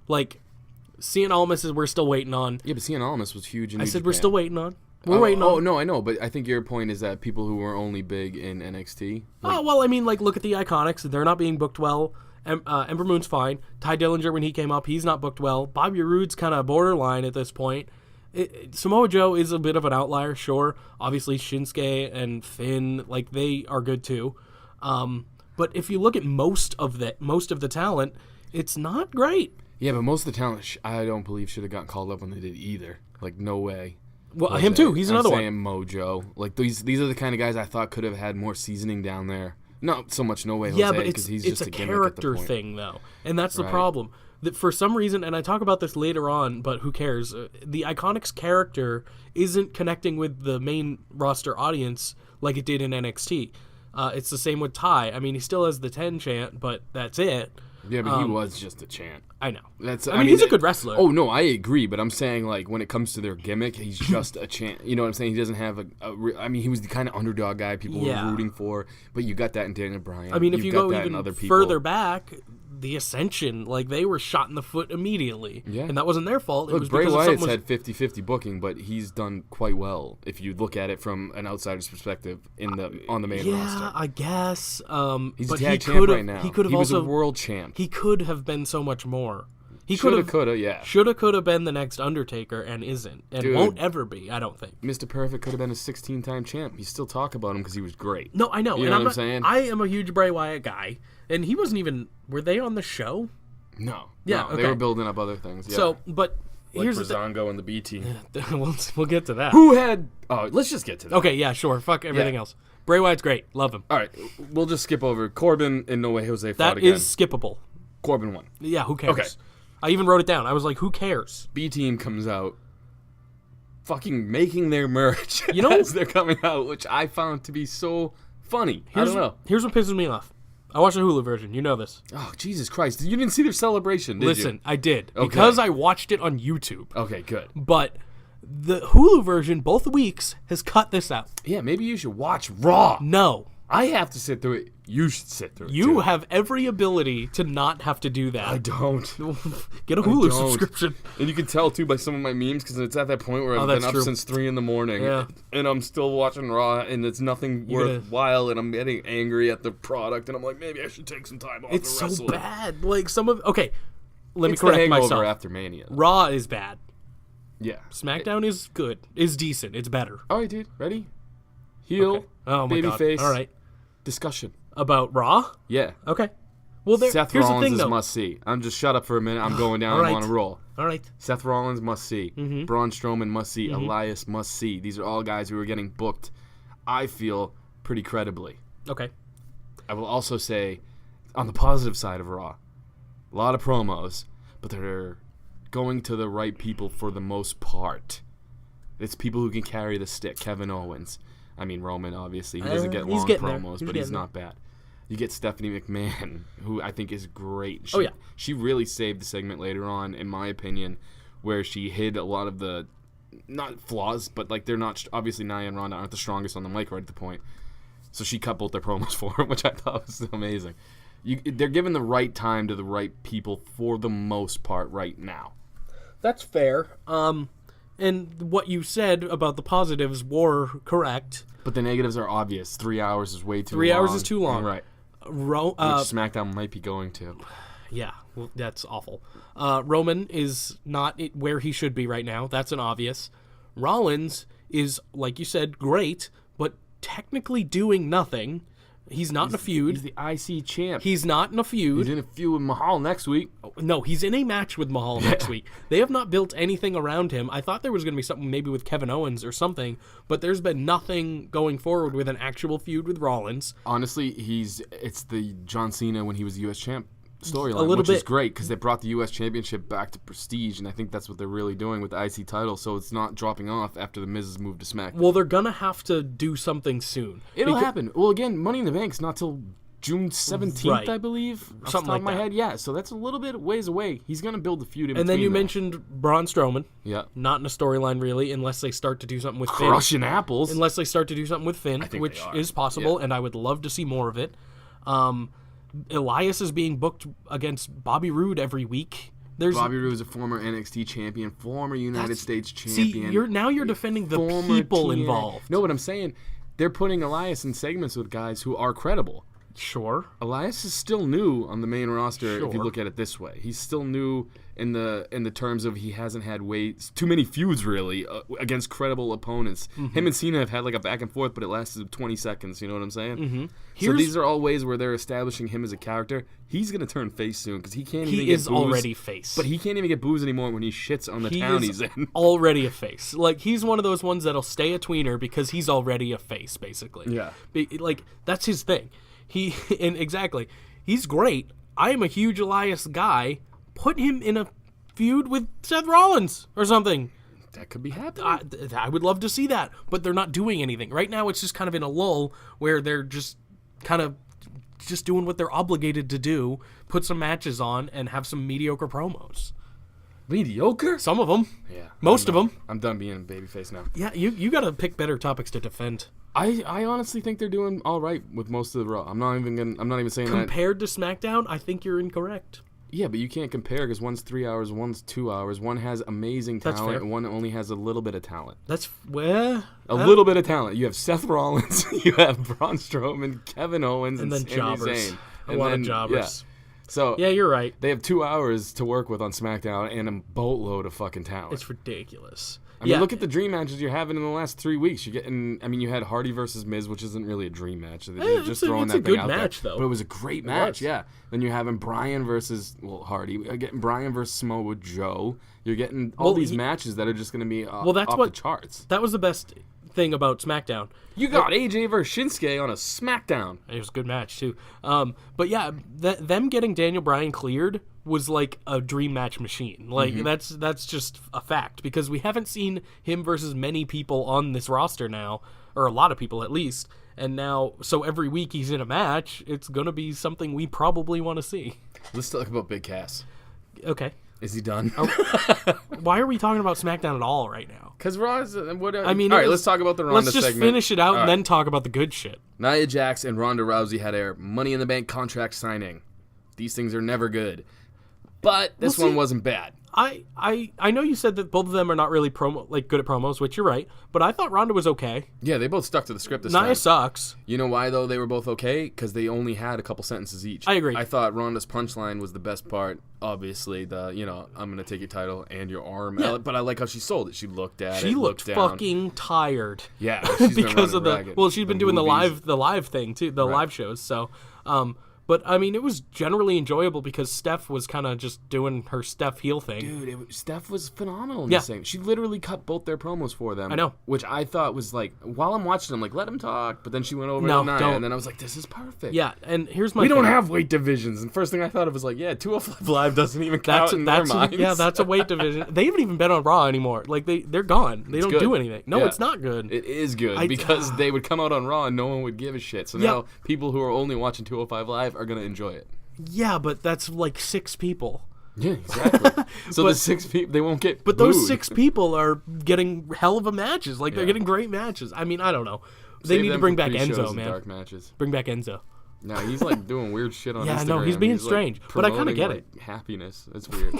Cien Almas we're still waiting on. Yeah, but Cien Almas was huge in New Japan. We're still waiting on. We're waiting on. Oh, no, I know, but I think your point is that people who were only big in NXT... look at the Iconics. They're not being booked well. Ember Moon's fine. Ty Dillinger, when he came up, he's not booked well. Bobby Roode's kind of borderline at this point. Samoa Joe is a bit of an outlier, sure. Obviously, Shinsuke and Finn, they are good too. But if you look at most of the talent, it's not great. Yeah, but most of the talent, I don't believe, should have gotten called up when they did either. No way. Well, him too. He's another one. I'm saying Mojo. Like these are the kind of guys I thought could have had more seasoning down there. Not so much No Way Jose, because he's just a character thing, though, and that's the problem. That for some reason, and I talk about this later on, but who cares? The Iconics character isn't connecting with the main roster audience like it did in NXT. It's the same with Ty. I mean, he still has the 10 chant, but that's it. Yeah, but he was just a chant. I know. I mean, he's a good wrestler. Oh, no, I agree, but I'm saying, like, when it comes to their gimmick, he's just a chant. You know what I'm saying? He doesn't have I mean, he was the kind of underdog guy people were rooting for, but you got that in Daniel Bryan. I mean, if you go even further back, the Ascension, like, they were shot in the foot immediately. Yeah. And that wasn't their fault. Look, Bray Wyatt's had 50-50 booking, but he's done quite well if you look at it from an outsider's perspective on the main roster. Yeah, I guess. He's a tag champ right now. He was a world champ. He could have been so much more. He coulda, yeah. Shoulda, coulda been the next Undertaker and isn't. And won't ever be, I don't think. Mr. Perfect could have been a 16-time champ. You still talk about him because he was great. No, I know. You know what I'm saying? I am a huge Bray Wyatt guy. And he wasn't even... Were they on the show? No. Yeah, no, they were building up other things. Yeah. So, but... Like here's Brazongo and the B team. We'll get to that. Who had... Oh, let's just get to that. Okay, yeah, sure. Fuck everything else. Bray Wyatt's great. Love him. All right. We'll just skip over. Corbin and No Way Jose fought again. That is skippable. Corbin won. Yeah, who cares? Okay. I even wrote it down. I was like, who cares? B team comes out fucking making their merch as they're coming out, which I found to be so funny. I don't know. Here's what pisses me off. I watched the Hulu version. You know this. Oh, Jesus Christ. You didn't see their celebration, did you? Listen, I did. Okay. Because I watched it on YouTube. Okay, good. But the Hulu version, both weeks, has cut this out. Yeah, maybe you should watch Raw. No. I have to sit through it. You should sit through it. You have every ability to not have to do that. I don't. Get a Hulu subscription. And you can tell, too, by some of my memes, because it's at that point where I've been up since 3 in the morning. Yeah. And I'm still watching Raw, and it's nothing worthwhile, and I'm getting angry at the product, and I'm like, maybe I should take some time off It's to wrestle. so bad. Like, some of... Okay, let me It's correct the hangover myself. after Mania. Raw is bad. Yeah. SmackDown is good. Is decent. It's better. All right, dude. Ready? Heel. Okay. Oh, my God. Babyface. All right. Discussion. About Raw? Yeah. Okay. Well, Seth here's Rollins the thing, is though. must see. I'm just shut up for a minute. I'm going down. I'm on a roll. All right. Seth Rollins must see. Mm-hmm. Braun Strowman must see. Elias must see. These are all guys who are getting booked, I feel, pretty credibly. Okay. I will also say, on the positive side of Raw, a lot of promos, but they're going to the right people for the most part. It's people who can carry the stick. Kevin Owens. I mean, Roman, obviously. He doesn't get long promos, but he's not bad. You get Stephanie McMahon, who I think is great. She really saved the segment later on, in my opinion, where she hid a lot of the, not flaws, but like they're not, obviously Nia and Ronda aren't the strongest on the mic right at the point. So she cut both their promos for her, which I thought was amazing. They're giving the right time to the right people for the most part right now. That's fair. And what you said about the positives were correct. But the negatives are obvious. 3 hours is way too long. 3 hours is too long. Right. Which SmackDown might be going to. Yeah, well, that's awful. Roman is not where he should be right now. That's an obvious. Rollins is, like you said, great, but technically doing nothing. He's not in a feud. He's the IC champ. He's not in a feud. He's in a feud with Mahal next week. No, he's in a match with Mahal next week. They have not built anything around him. I thought there was going to be something maybe with Kevin Owens or something, but there's been nothing going forward with an actual feud with Rollins. Honestly, it's the John Cena when he was U.S. champ storyline, which is great because they brought the U.S. Championship back to prestige, and I think that's what they're really doing with the IC title, so it's not dropping off after the Miz's move to SmackDown. Well, they're going to have to do something soon. It'll happen. Well, again, Money in the Bank's not till June 17th, I believe. Something like that. Head. Yeah, so that's a little bit ways away. He's going to build the feud in between. And then you mentioned Braun Strowman. Yeah. Not in a storyline, really, unless they start to do something with Finn. Crushing apples. Unless they start to do something with Finn, which is possible, and I would love to see more of it. Elias is being booked against Bobby Roode every week. Bobby Roode is a former NXT champion, former United States champion. See, you're defending the people involved. No, what I'm saying, they're putting Elias in segments with guys who are credible. Sure. Elias is still new on the main roster. Sure. If you look at it this way, he's still new in the terms of he hasn't had too many feuds really against credible opponents. Him and Cena have had like a back and forth, but it lasted 20 seconds. You know what I'm saying? So these are all ways where they're establishing him as a character. He's gonna turn face soon because he can't. He is already face, but he can't even get booze anymore when he shits on the town he's in. Already a face. Like he's one of those ones that'll stay a tweener because he's already a face, basically. Yeah. Like that's his thing. Exactly. He's great. I am a huge Elias guy. Put him in a feud with Seth Rollins or something. That could be happening. I would love to see that, but they're not doing anything. Right now it's just kind of in a lull where they're just kind of just doing what they're obligated to do, put some matches on, and have some mediocre promos. Mediocre? Some of them. Yeah. Most of them. I'm done being a babyface now. Yeah, you got to pick better topics to defend. I honestly think they're doing all right with most of the Raw. I'm not even saying Compared to SmackDown, I think you're incorrect. Yeah, but you can't compare because one's 3 hours, one's 2 hours. One has amazing talent, and one only has a little bit of talent. A little bit of talent. You have Seth Rollins, you have Braun Strowman, Kevin Owens, and then jobbers. Zayn. A lot of jobbers. Yeah. So yeah, you're right. They have 2 hours to work with on SmackDown and a boatload of fucking talent. It's ridiculous. I mean, look at the dream matches you're having in the last 3 weeks. You're getting. I mean, you had Hardy versus Miz, which isn't really a dream match. They're just throwing that thing out there. It's a good match, though. But it was a great match, yeah. Then you're having Bryan versus Hardy. You're getting Bryan versus Samoa Joe. You're getting all these matches that are just going to be off the charts. That was the best thing about SmackDown. You got AJ versus Shinsuke on a SmackDown. It was a good match too. But yeah, them getting Daniel Bryan cleared was like a dream match machine. Like that's just a fact because we haven't seen him versus many people on this roster now, or a lot of people at least. And now, so every week he's in a match, it's gonna be something we probably want to see. Let's talk about Big Cass. Okay. Is he done? Why are we talking about SmackDown at all right now? Because Raw is... all right, let's talk about the Ronda segment. Let's just finish it out and then talk about the good shit. Nia Jax and Ronda Rousey had a Money in the Bank contract signing. These things are never good. But this one wasn't bad. I know you said that both of them are not really good at promos, which you're right, but I thought Ronda was okay. Yeah, they both stuck to the script this time. Nia sucks. You know why, though, they were both okay? Because they only had a couple sentences each. I agree. I thought Ronda's punchline was the best part. Obviously, I'm going to take your title and your arm. Yeah. But I like how she sold it. She looked at it, She looked down. fucking tired. Yeah, she's because been of she's been doing movies. the live thing too, the live shows. So, but I mean, it was generally enjoyable because Steph was kind of just doing her Steph heel thing. Dude, Steph was phenomenal in this thing. She literally cut both their promos for them. I know. Which I thought was like, while I'm watching them, like, let them talk. But then she went over to Nia, and then I was like, this is perfect. Yeah, and here's my We don't have weight divisions. And first thing I thought of was like, 205 Live doesn't even count in their minds. Yeah, that's a weight division. They haven't even been on Raw anymore. Like, they're gone. They don't do anything. No, it's not good. It is good because they would come out on Raw and no one would give a shit. So now people who are only watching 205 Live are going to enjoy it. Yeah, but that's like 6 people. Yeah, exactly. So the 6 people, they won't get But booed. those 6 people are getting hell of a matches. Like, they're getting great matches. I mean, I don't know. They need to bring back Enzo, man. Dark matches. Bring back Enzo. No, he's like doing weird shit on Instagram. Yeah, no, he's being strange. But I kind of get it. Happiness. It's weird.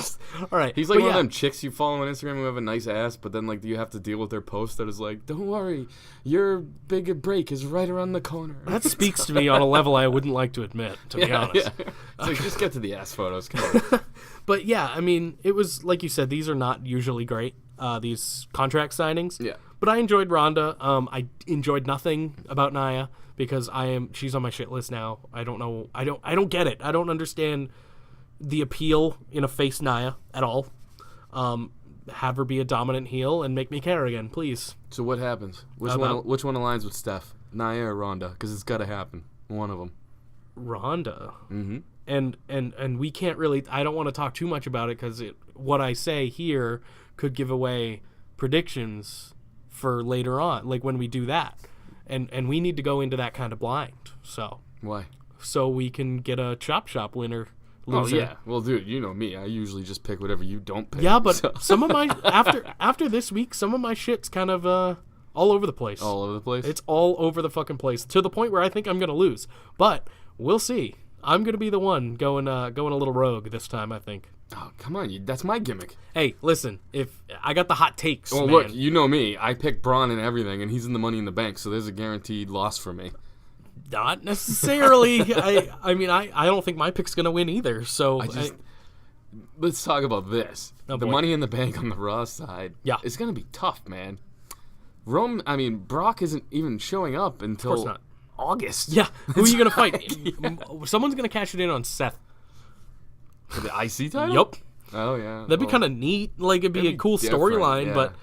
All right. He's like one of them chicks you follow on Instagram who have a nice ass, but then like you have to deal with their post that is like, don't worry, your big break is right around the corner. That speaks to me on a level I wouldn't like to admit, to be honest. Yeah. It's like, just get to the ass photos. Come on. But yeah, I mean, it was, like you said, these are not usually great, these contract signings. Yeah. But I enjoyed Ronda. I enjoyed nothing about Nia because she's on my shit list now. I don't know. I don't get it. I don't understand the appeal in a face Nia at all. Have her be a dominant heel and make me care again, please. So what happens? Which one aligns with Steph? Nia or Ronda? Because it's got to happen. One of them. Ronda. Mm-hmm. And we can't really. I don't want to talk too much about it because what I say here could give away predictions for later on, like when we do that. And we need to go into that kind of blind. So why? So we can get a Chop Shop winner. Loser. Oh yeah. Well, dude, you know me. I usually just pick whatever you don't pick. Yeah, but some of my after this week, some of my shit's kind of all over the place. All over the place. It's all over the fucking place to the point where I think I'm gonna lose. But we'll see. I'm gonna be the one going a little rogue this time, I think. Oh, come on, that's my gimmick. Hey, listen, if I got the hot takes, well, man. Look, you know me. I pick Braun and everything, and he's in the Money in the Bank, so there's a guaranteed loss for me. Not necessarily. I mean, I don't think my pick's gonna win either. So let's talk about this. The Money in the Bank on the Raw side. Yeah, it's gonna be tough, man. Brock isn't even showing up until of course not. August. Yeah, who are you gonna fight? Someone's gonna cash it in on Seth for the IC title. Yep. Oh yeah, that'd be kind of neat. Like it'd be a cool storyline, yeah. but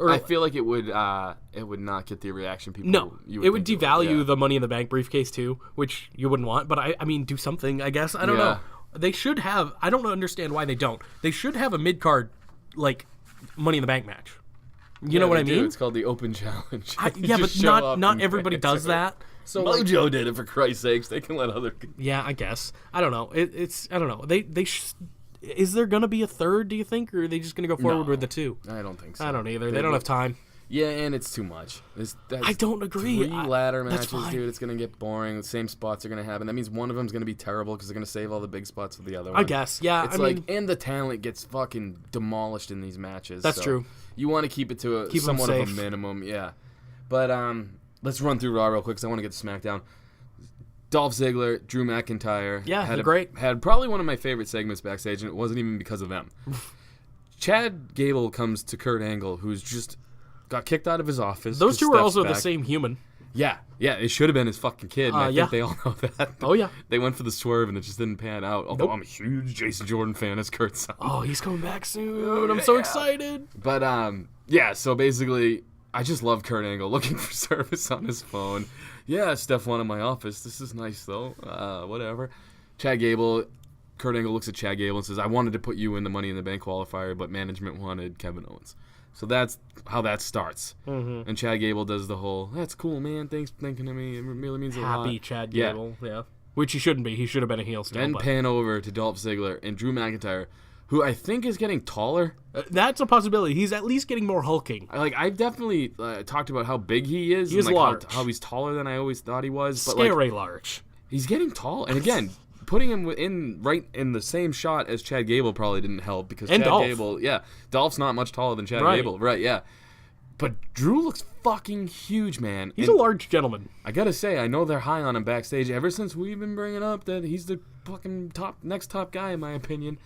I feel like it would not get the reaction people. No, it would devalue yeah. the Money in the Bank briefcase too, which you wouldn't want. But I mean, do something. I guess I don't know. They should have. I don't understand why they don't. They should have a mid card like Money in the Bank match. You know what I mean? It's called the Open Challenge. Yeah, but not everybody does that. So Mojo did it, for Christ's sakes. They can let other. Yeah, I guess. I don't know. It's I don't know. Is there gonna be a third? Do you think, or are they just gonna go forward with the two? I don't think so. I don't either. They don't have time. Yeah, and it's too much. I don't agree. 3 ladder matches, dude. It's gonna get boring. The same spots are gonna happen. That means one of them's gonna be terrible because they're gonna save all the big spots for the other one. I guess. Yeah. It's and the talent gets fucking demolished in these matches. That's true. You want to keep it to somewhat of a minimum, yeah. But let's run through Raw real quick because I want to get to SmackDown. Dolph Ziggler, Drew McIntyre. Yeah, they're great. Had probably one of my favorite segments backstage, and it wasn't even because of them. Chad Gable comes to Kurt Angle, who's just got kicked out of his office. Those two are also the same human. Yeah, it should have been his fucking kid, and I think they all know that. Oh, yeah. They went for the swerve, and it just didn't pan out. Although I'm a huge Jason Jordan fan, as Kurt's son. Oh, he's coming back soon. I'm so excited. But, yeah, so basically, I just love Kurt Angle looking for service on his phone. Yeah, Steph wanted my office. This is nice, though. Whatever. Kurt Angle looks at Chad Gable and says, I wanted to put you in the Money in the Bank qualifier, but management wanted Kevin Owens. So that's how that starts. Mm-hmm. And Chad Gable does the whole, that's cool, man. Thanks for thinking of me. It really means a lot. Happy Chad Gable, yeah. Which he shouldn't be. He should have been a heel still. Then pan over to Dolph Ziggler and Drew McIntyre, who I think is getting taller. That's a possibility. He's at least getting more hulking. I've definitely talked about how big he is. He is large. How he's taller than I always thought he was. But Scary large. He's getting tall. And again, putting him right in the same shot as Chad Gable probably didn't help because Gable, Dolph's not much taller than Chad Gable, right? Yeah, but Drew looks fucking huge, man. He's a large gentleman. I gotta say, I know they're high on him backstage ever since we've been bringing up that he's the fucking next top guy in my opinion.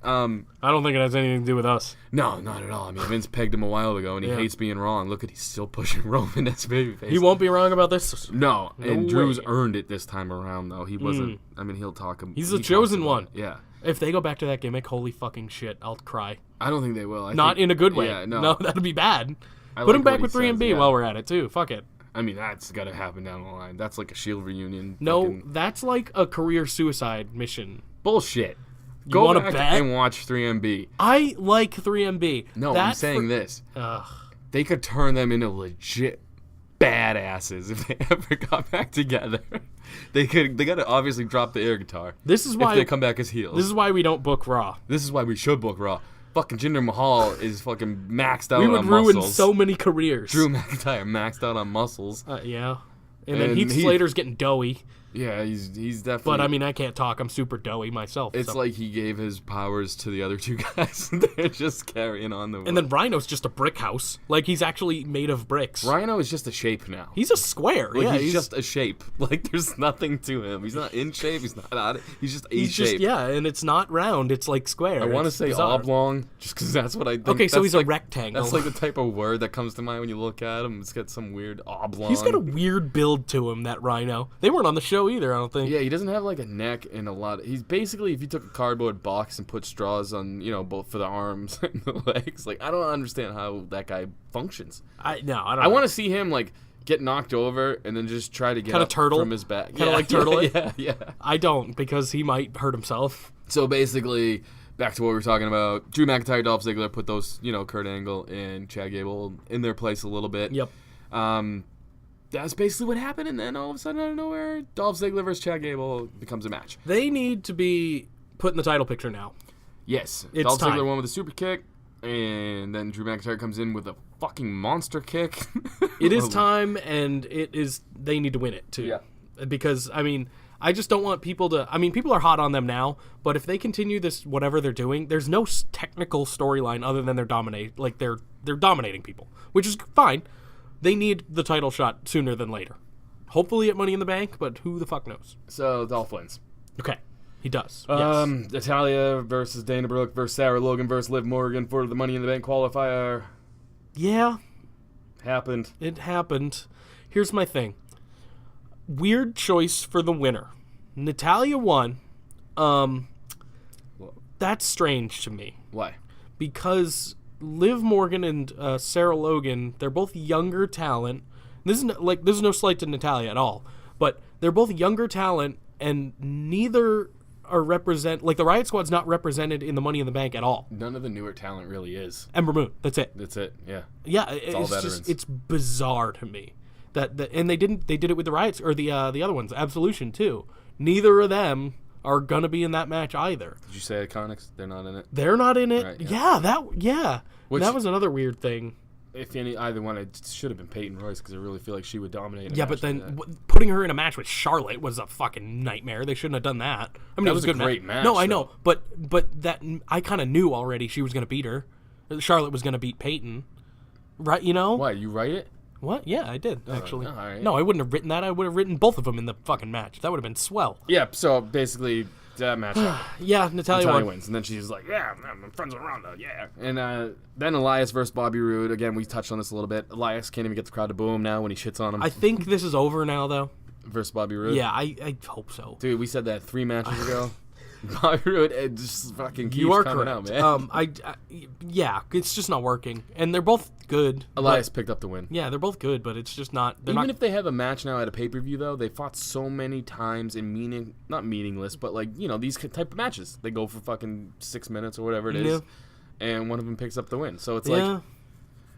I don't think it has anything to do with us. No, not at all. I mean, Vince pegged him a while ago, and he hates being wrong. Look he's still pushing Roman as babyface. He won't be wrong about this. No and Drew's earned it this time around, though. He wasn't. I mean, he'll talk him. He's the chosen one. Yeah. If they go back to that gimmick, holy fucking shit, I'll cry. I don't think they will. Not in a good way. Yeah, no. No, that'd be bad. Put him back with 3MB while we're at it, too. Fuck it. I mean, that's got to happen down the line. That's like a Shield reunion. No, that's like a career suicide mission. Bullshit. Go back and watch 3MB. I like 3MB. No, I'm saying this. They could turn them into legit badasses if they ever got back together. They got to obviously drop the air guitar. This is why if they come back as heels. This is why we don't book Raw. This is why we should book Raw. Fucking Jinder Mahal is fucking maxed out on muscles. We would ruin so many careers. Drew McIntyre maxed out on muscles. Yeah. And then Heath Slater's getting doughy. Yeah, he's definitely. But I mean, I can't talk. I'm super doughy myself. It's like he gave his powers to the other two guys. They're just carrying on the. And then Rhino's just a brick house. Like he's actually made of bricks. Rhino is just a shape now. He's a square. He's just a shape. Like there's nothing to him. He's not in shape. He's not out. He's just a shape. And it's not round. It's like square. I want to say bizarre. Oblong, just because that's what I think. Okay, so he's a rectangle. That's like the type of word that comes to mind when you look at him. It's got some weird oblong. He's got a weird build to him. That Rhino. They weren't on the show either. I don't think. Yeah, he doesn't have like a neck and a lot. He's basically, if you took a cardboard box and put straws on, both for the arms and the legs. Like I don't understand how that guy functions. I don't. I want to see him like get knocked over and then just try to get up from his back. Kind of like turtle it. Yeah. I don't because he might hurt himself. So basically, back to what we were talking about. Drew McIntyre, Dolph Ziggler put those, Kurt Angle and Chad Gable in their place a little bit. Yep. That's basically what happened, and then all of a sudden, out of nowhere, Dolph Ziggler versus Chad Gable becomes a match. They need to be put in the title picture now. Yes. It's Dolph time. Ziggler won with a super kick, and then Drew McIntyre comes in with a fucking monster kick. It is time, and they need to win it, too. Yeah. Because, I mean, I just don't want people to... I mean, people are hot on them now, but if they continue this, whatever they're doing, there's no technical storyline other than they're dominating people, which is fine. They need the title shot sooner than later. Hopefully at Money in the Bank, but who the fuck knows? So Dolph wins. Okay. He does. Yes. Natalya versus Dana Brooke versus Sarah Logan versus Liv Morgan for the Money in the Bank qualifier. Yeah. Happened. It happened. Here's my thing. Weird choice for the winner. Natalya won. That's strange to me. Why? Because Liv Morgan and Sarah Logan, they're both younger talent. This is no slight to Natalya at all, but they're both younger talent, and neither are the Riot Squad's not represented in the Money in the Bank at all. None of the newer talent really is. Ember Moon, that's it. That's it. Yeah. Yeah, it's all veterans. It's bizarre to me and they did it with the Riots or the other ones, Absolution too. Neither of them are gonna be in that match either. Did you say Iconics? They're not in it. They're not in it. Right, yeah. That was another weird thing. If either one, it should have been Peyton Royce because I really feel like she would dominate. Yeah, but then putting her in a match with Charlotte was a fucking nightmare. They shouldn't have done that. I mean, it was a great match. No, I know, but that I kind of knew already she was gonna beat her. Charlotte was gonna beat Peyton, right? You know? Why? You write it? What? Yeah, I did actually. All right. No, I wouldn't have written that. I would have written both of them in the fucking match. That would have been swell. Yeah. So basically, that match. Yeah, Natalya wins, and then she's like, "Yeah, I'm friends with Ronda, yeah." And then Elias versus Bobby Roode. Again, we touched on this a little bit. Elias can't even get the crowd to boo him now when he shits on him. I think this is over now, though. Versus Bobby Roode. Yeah, I hope so. Dude, we said that 3 matches ago. Bobby Roode, it just fucking keeps coming out, man. Yeah, it's just not working, and they're both good. Elias picked up the win. Yeah, they're both good, but it's just not. Even if they have a match now at a pay-per-view, though, they fought so many times in not meaningless, but like these type of matches. They go for fucking 6 minutes or whatever it is, and one of them picks up the win. So it's like,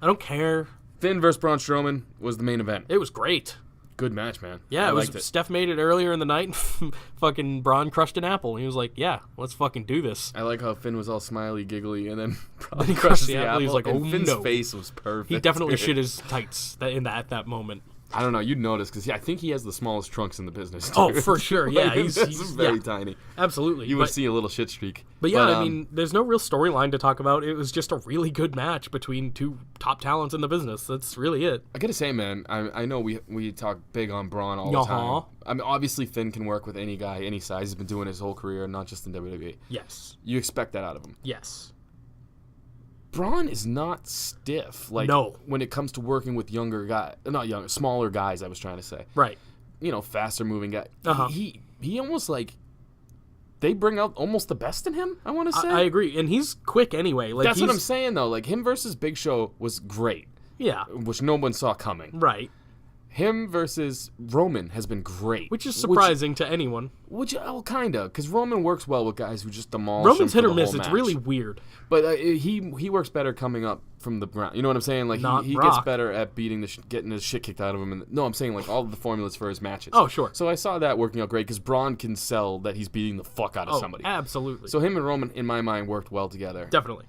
I don't care. Finn versus Braun Strowman was the main event. It was great. Good match, man. Yeah, it was. Steph made it earlier in the night, and fucking Braun crushed an apple. He was like, "Yeah, let's fucking do this." I like how Finn was all smiley, giggly, and then Braun he crushed the apple. He was like, "Oh Finn's no!" face was perfect. He definitely shit his tights at that moment. I don't know. You'd notice because I think he has the smallest trunks in the business. Dude. Oh, for sure. Yeah, he's very tiny. Absolutely. You would see a little shit streak. But yeah, I mean, there's no real storyline to talk about. It was just a really good match between two top talents in the business. That's really it. I gotta say, man, I know we talk big on Braun all the time. I mean, obviously Finn can work with any guy, any size. He's been doing his whole career, not just in WWE. Yes. You expect that out of him. Yes. Braun is not stiff. When it comes to working with smaller guys, I was trying to say. Right. Faster moving guy. Uh-huh. He almost they bring out almost the best in him, I want to say. I agree. And he's quick anyway. That's what I'm saying, though. Him versus Big Show was great. Yeah. Which no one saw coming. Right. Him versus Roman has been great. Which is surprising to anyone. Kind of. Because Roman works well with guys who just demolish Roman's him hit for or the miss. whole It's match. really weird. But he works better coming up from the ground. You know what I'm saying? He gets better at beating getting the shit kicked out of him. No, I'm saying all of the formulas for his matches. Oh, sure. So I saw that working out great because Braun can sell that he's beating the fuck out of somebody. Absolutely. So him and Roman, in my mind, worked well together. Definitely.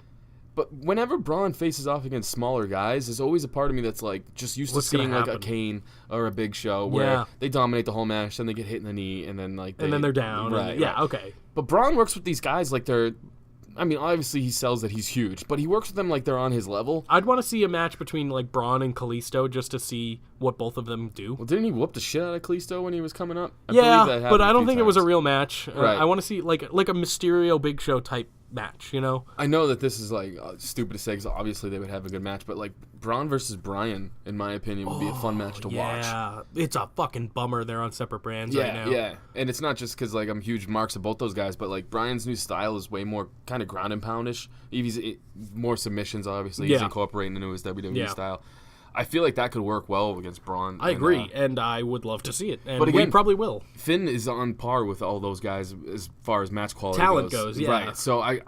But whenever Braun faces off against smaller guys, there's always a part of me that's just used to seeing a Kane or a Big Show where they dominate the whole match, then they get hit in the knee, and then then they're down. Right. Okay. But Braun works with these guys like they're. I mean, obviously he sells that he's huge, but he works with them like they're on his level. I'd want to see a match between Braun and Kalisto just to see what both of them do. Well, didn't he whoop the shit out of Kalisto when he was coming up? But I don't think it was a real match. Right. I want to see like a Mysterio Big Show type match, I know that this is stupid to say because obviously they would have a good match, but Braun versus Bryan, in my opinion, would be a fun match to watch. Yeah, it's a fucking bummer they're on separate brands right now. Yeah, and it's not just because I'm huge marks of both those guys, but Bryan's new style is way more kind of ground and poundish. He's more submissions, obviously. He's incorporating into his WWE style. I feel like that could work well against Braun. I agree, and I would love to see it. And but again, we probably will. Finn is on par with all those guys as far as match quality goes. Yeah. Right. So I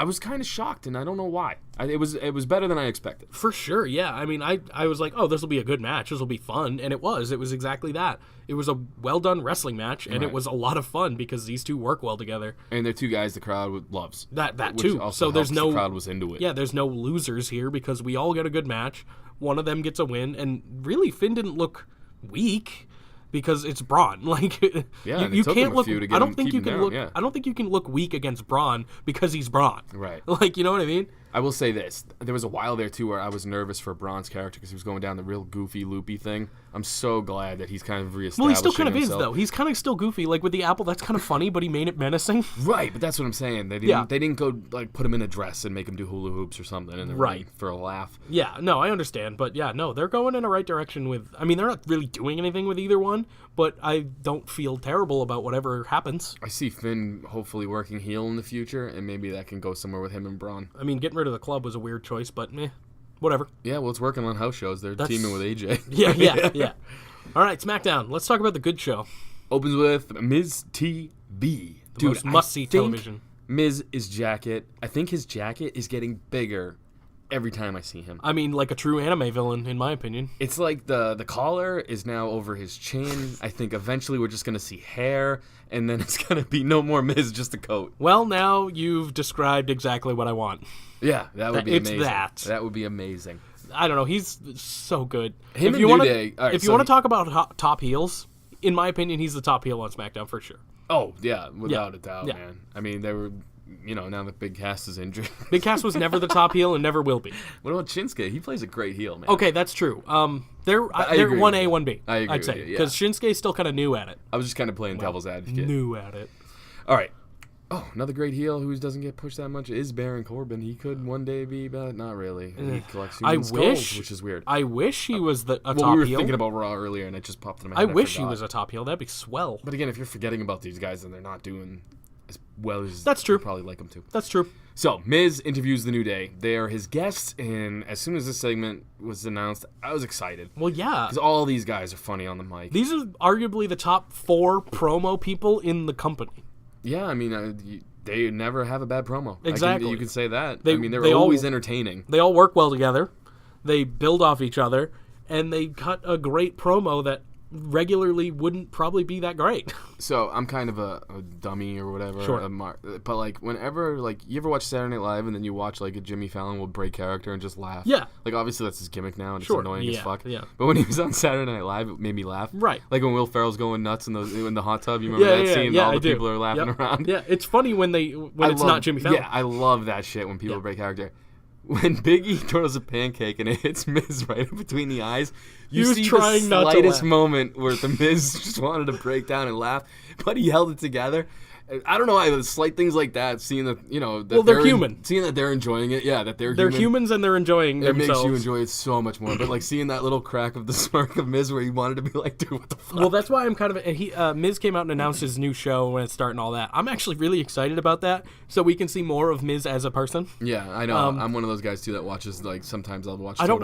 was kind of shocked, and I don't know why. It was better than I expected. For sure, yeah. I mean, I was like, oh, this will be a good match. This will be fun, and it was. It was exactly that. It was a well-done wrestling match, and it was a lot of fun because these two work well together. And they're two guys the crowd loves. That too. So there's no the crowd was into it. Yeah, there's no losers here because we all get a good match. One of them gets a win, and really, Finn didn't look weak. Because it's Braun, you can't look. I don't think you can look. I don't think you can look weak against Braun because he's Braun. Right. You know what I mean? I will say this: there was a while there too where I was nervous for Braun's character because he was going down the real goofy, loopy thing. I'm so glad that he's kind of reestablishing Well, he still kind of himself. is, though. He's kind of still goofy. Like, with the apple, that's kind of funny, but he made it menacing. Right, but that's what I'm saying. They didn't go, like, put him in a dress and make him do hula hoops or something in the ring for a laugh. Yeah, no, I understand. But, yeah, no, they're going in the right direction with... I mean, they're not really doing anything with either one, but I don't feel terrible about whatever happens. I see Finn hopefully working heel in the future, and maybe that can go somewhere with him and Braun. I mean, getting rid of the club was a weird choice, but whatever. Yeah, well, it's working on house shows. They're teaming with AJ. Yeah. All right, SmackDown. Let's talk about the good show. Opens with Miz TV. The most must-see television. Miz's jacket, I think his jacket is getting bigger every time I see him. I mean, like a true anime villain, in my opinion. It's like the collar is now over his chin. I think eventually we're just going to see hair, and then it's going to be no more Miz, just a coat. Well, now you've described exactly what I want. Yeah, that would be amazing. That would be amazing. I don't know. He's so good. Him and New Day. If you want to talk about top heels, in my opinion, he's the top heel on SmackDown for sure. Oh, yeah, without a doubt, man. I mean, they were, now that Big Cass is injured. Big Cass was never the top heel and never will be. What about Shinsuke? He plays a great heel, man. Okay, that's true. They're 1A, 1B. I agree, I'd say. Because Shinsuke's still kind of new at it. I was just kind of playing devil's advocate. New at it. All right. Oh, another great heel who doesn't get pushed that much is Baron Corbin. He could one day be, but not really. He collects human skulls, which is weird. I wish he was a top heel. We were thinking about Raw earlier, and it just popped in my head. I wish he was a top heel. That'd be swell. But again, if you're forgetting about these guys, then they're not doing as well as that's true. You probably like them to. That's true. So, Miz interviews the New Day. They are his guests, and as soon as this segment was announced, I was excited. Well, yeah. Because all these guys are funny on the mic. These are arguably the top 4 promo people in the company. Yeah, I mean... they never have a bad promo. Exactly. You can say that. They're always entertaining. They all work well together. They build off each other. And they cut a great promo that regularly wouldn't probably be that great. So, I'm kind of a dummy or whatever. Sure. But, like, whenever, like, you ever watch Saturday Night Live and then you watch, like, a Jimmy Fallon will break character and just laugh? Yeah. Like, obviously that's his gimmick now and it's sure. annoying as fuck. Yeah. But when he was on Saturday Night Live, it made me laugh. Right. Like when Will Ferrell's going nuts in the hot tub. You remember that scene? All the people are laughing around. Yeah, it's funny when it's not Jimmy Fallon. Yeah, I love that shit when people break character. When Big E throws a pancake and it hits Miz right in between the eyes, you see the slightest moment where the Miz just wanted to break down and laugh, but he held it together. I don't know why, slight things like that, seeing that, they're human. Seeing that they're enjoying it, that they're humans and they're enjoying themselves. It makes you enjoy it so much more. But, like, seeing that little crack of the smirk of Miz where he wanted to be like, dude, what the fuck? Well, that's why I'm kind of... Miz came out and announced his new show when it's starting all that. I'm actually really excited about that, so we can see more of Miz as a person. Yeah, I know. I'm one of those guys, too, that watches, like, sometimes I'll watch I don't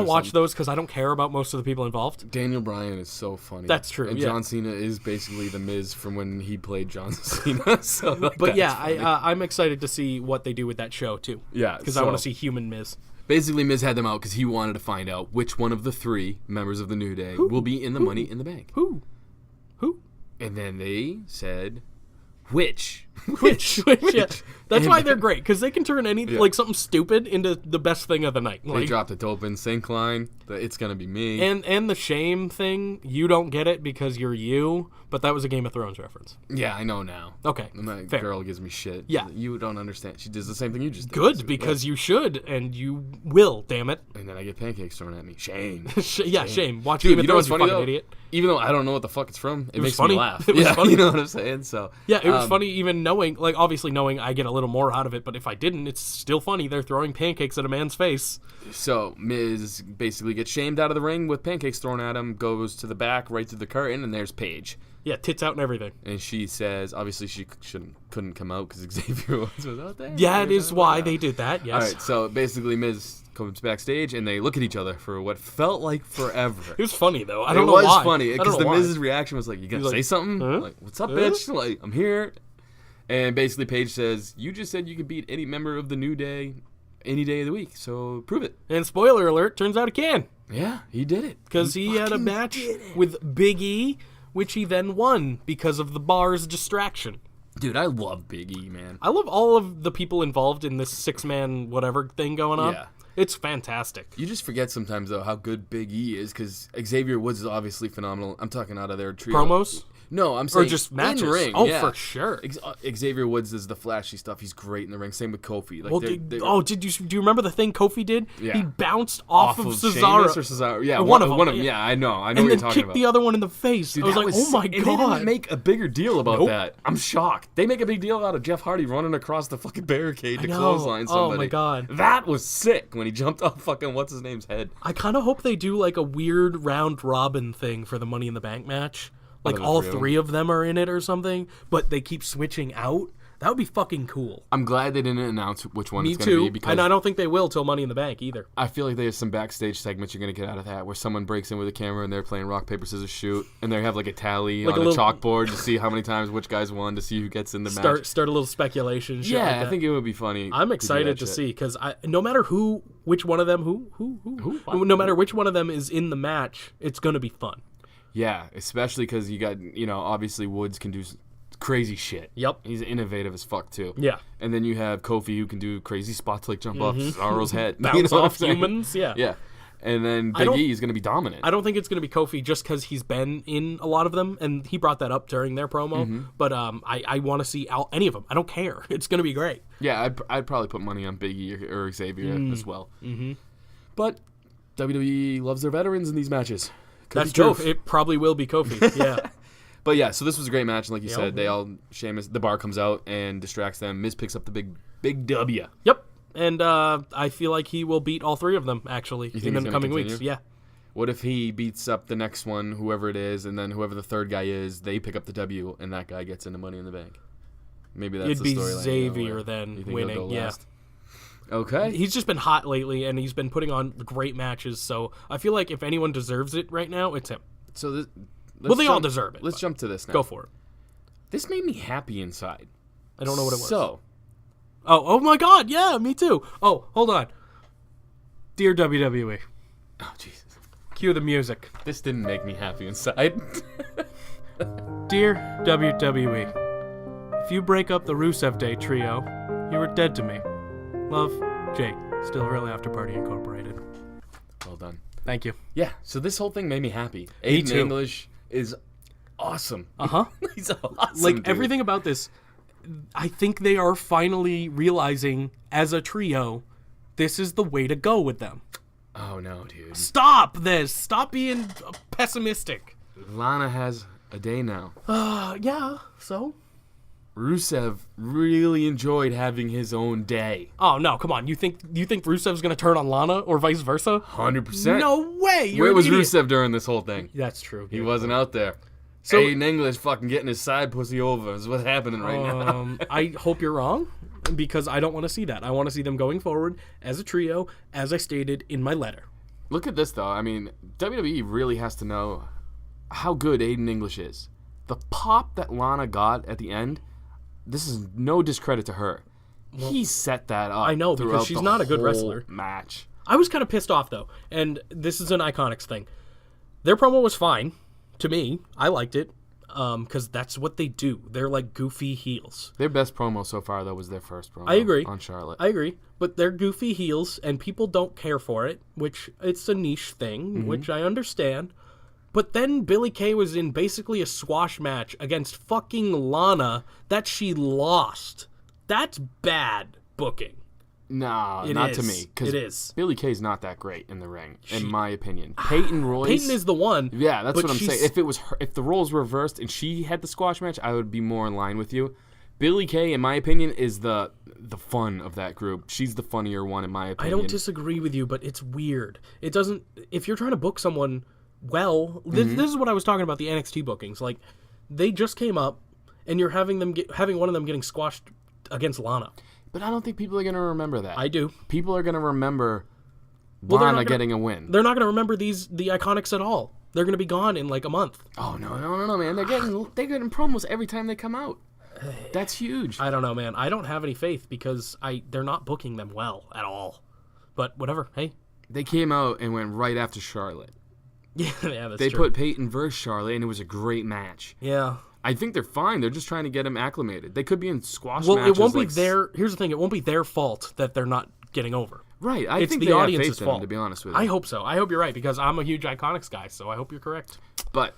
watch those because I don't care about most of the people involved. Daniel Bryan is so funny. That's true, And John Cena is basically the Miz from when he played John Cena, so... But yeah, I'm excited to see what they do with that show too. Yeah, because I want to see human Miz. Basically, Miz had them out because he wanted to find out which one of the 3 members of the New Day will be in the Money in the Bank. Who? And then they said, which? Yeah. That's why they're great, because they can turn like something stupid into the best thing of the night. They dropped a dope in sync line. It's gonna be me. And the shame thing, you don't get it because you're you, but that was a Game of Thrones reference. Yeah, I know now. Okay, and that fair. girl gives me shit. Yeah, you don't understand. She does the same thing you just did. Good, because you should and you will. Damn it. And then I get pancakes thrown at me. Shame. Shame. Watch Dude, Game of Thrones, you fucking idiot. Even though I don't know what the fuck it's from, it makes funny. Me laugh. It was funny. You know what I'm saying? So yeah, it was funny even knowing, like, obviously knowing I get a little more out of it, but if I didn't, it's still funny. They're throwing pancakes at a man's face. So Miz basically gets shamed out of the ring with pancakes thrown at him, goes to the back, right through the curtain, and there's Paige. Yeah, tits out and everything. And she says, obviously she couldn't come out because Xavier was out there. Yeah, it is why they did that, yes. All right, so basically Miz comes backstage, and they look at each other for what felt like forever. It was funny, though. I don't know why. It was funny, because the Miz's reaction was like, you gonna say something? Huh? Like, what's up, bitch? Like, I'm here. And basically Paige says, you just said you could beat any member of the New Day any day of the week, so prove it. And spoiler alert, turns out he can. Yeah, he did it. Because he had a match with Big E, which he then won because of the bar's distraction. Dude, I love Big E, man. I love all of the people involved in this 6-man whatever thing going on. Yeah. It's fantastic. You just forget sometimes, though, how good Big E is, because Xavier Woods is obviously phenomenal. I'm talking out of their trio. Promos? No, I'm saying or just matches. in ring. Oh, yeah. for sure. Xavier Woods is the flashy stuff. He's great in the ring. Same with Kofi. Like, Well, do you remember the thing Kofi did? Yeah. He bounced off of Cesaro. Sheamus or Cesaro. Yeah, Or one of them. yeah. Yeah, I know what And you're then talking kicked about. the other one in the face. Dude, I was that like, oh my and god. they didn't make a bigger deal about Nope. that. I'm shocked. They make a big deal out of Jeff Hardy running across the fucking barricade to know. clothesline somebody. Oh my god. That was sick when he jumped off fucking what's his name's head. I kind of hope they do like a weird round robin thing for the Money in the Bank match. Like the all three of three of them are in it or something, but they keep switching out. That would be fucking cool. I'm glad they didn't announce which one Me it's going to too. be because And I don't think they will till Money in the Bank either. I feel like there's some backstage segments you're going to get out of that where someone breaks in with a camera and they're playing rock, paper, scissors, shoot, and they have like a tally Like on a a little- chalkboard to see how many times which guys won to see who gets in the match. Start a little speculation. Shit Yeah, like I that. think it would be funny. I'm excited to see because no matter which one of them, no matter which one of them is in the match, it's gonna be fun. Yeah, especially because you got, obviously Woods can do crazy shit. Yep. He's innovative as fuck, too. Yeah. And then you have Kofi who can do crazy spots like jump off Cesaro's head. Bounce what I'm off saying? humans. Yeah. Yeah. And then Big E is going to be dominant. I don't think it's going to be Kofi just because he's been in a lot of them, and he brought that up during their promo. But I want to see any of them. I don't care. It's going to be great. Yeah, I'd probably put money on Big E or Xavier as well. Mm-hmm. But WWE loves their veterans in these matches. That's true. It probably will be Kofi. Yeah. But yeah, so this was a great match, and like you said, Sheamus, the bar comes out and distracts them. Miz picks up the big W. Yep. And I feel like he will beat all three of them, actually, in the coming weeks. Yeah. What if he beats up the next one, whoever it is, and then whoever the third guy is, they pick up the W, and that guy gets into Money in the Bank? Maybe that's It'd the be storyline. Xavier then winning. Yeah. Okay. He's just been hot lately, and he's been putting on great matches. So I feel like if anyone deserves it right now, it's him. So They all deserve it. Let's jump to this now. Go for it. This made me happy inside. I don't know what it was. So, Oh my God! Yeah, me too. Oh, hold on. Dear WWE, oh Jesus, cue the music. this didn't make me happy inside. Dear WWE, if you break up the Rusev Day trio, you are dead to me. Love, Jake. Still Really After Party Incorporated. Well done. Thank you. Yeah. So this whole thing made me happy. Me Aiden too. English is awesome. He's awesome. like dude. everything about this. I think they are finally realizing, as a trio, this is the way to go with them. Oh no, dude. Stop this! Stop being pessimistic. Lana has a day now. Yeah. So. Rusev really enjoyed having his own day. Oh no! Come on. You think Rusev's gonna turn on Lana or vice versa? 100%. No way. You're Where an was idiot. Rusev during this whole thing? That's true. He wasn't out there. So- Aiden English fucking getting his side pussy over is what's happening right now. I hope you're wrong, because I don't want to see that. I want to see them going forward as a trio, as I stated in my letter. Look at this, though. I mean, WWE really has to know how good Aiden English is. The pop that Lana got at the end, this is no discredit to her. He set that up. I know, because throughout she's the not a good whole wrestler. Match. I was kind of pissed off, though, and this is an Iconics thing. Their promo was fine, to me. I liked it, because that's what they do. They're like goofy heels. Their best promo so far, though, was their first promo. I agree. On Charlotte. I agree, but they're goofy heels, and people don't care for it, which it's a niche thing, which I understand. But then Billie Kay was in basically a squash match against fucking Lana that she lost. That's bad booking. No, It not to is. me. 'Cause It is. Billie Kay's not that great in the ring, in my opinion. Peyton Royce. Peyton is the one. Yeah, that's but what I'm she's- saying. If it was her, if the roles were reversed and she had the squash match, I would be more in line with you. Billie Kay, in my opinion, is the fun of that group. She's the funnier one, in my I opinion. don't disagree with you, but it's weird. It doesn't. If you're trying to book someone well, this is what I was talking about, the NXT bookings. Like, they just came up, and you're having one of them getting squashed against Lana. But I don't think people are going to remember that. I do. People are going to remember Well, they're not Lana gonna- getting a win. They're not going to remember the Iconics at all. They're going to be gone in like a month. Oh no, man! They're getting promos every time they come out. That's huge. I don't know, man. I don't have any faith because they're not booking them well at all. But whatever. Hey. They came out and went right after Charlotte. Yeah, that's They true. put Peyton versus Charlotte, and it was a great match. Yeah. I think they're fine. They're just trying to get him acclimated. They could be in squash Well, matches. it won't be like, their. Here's the thing. It won't be their fault that they're not getting over. Right. I It's think the they have audience's faith in them, fault. to be honest with you. I hope so. I hope you're right because I'm a huge Iconics guy, so I hope you're correct. But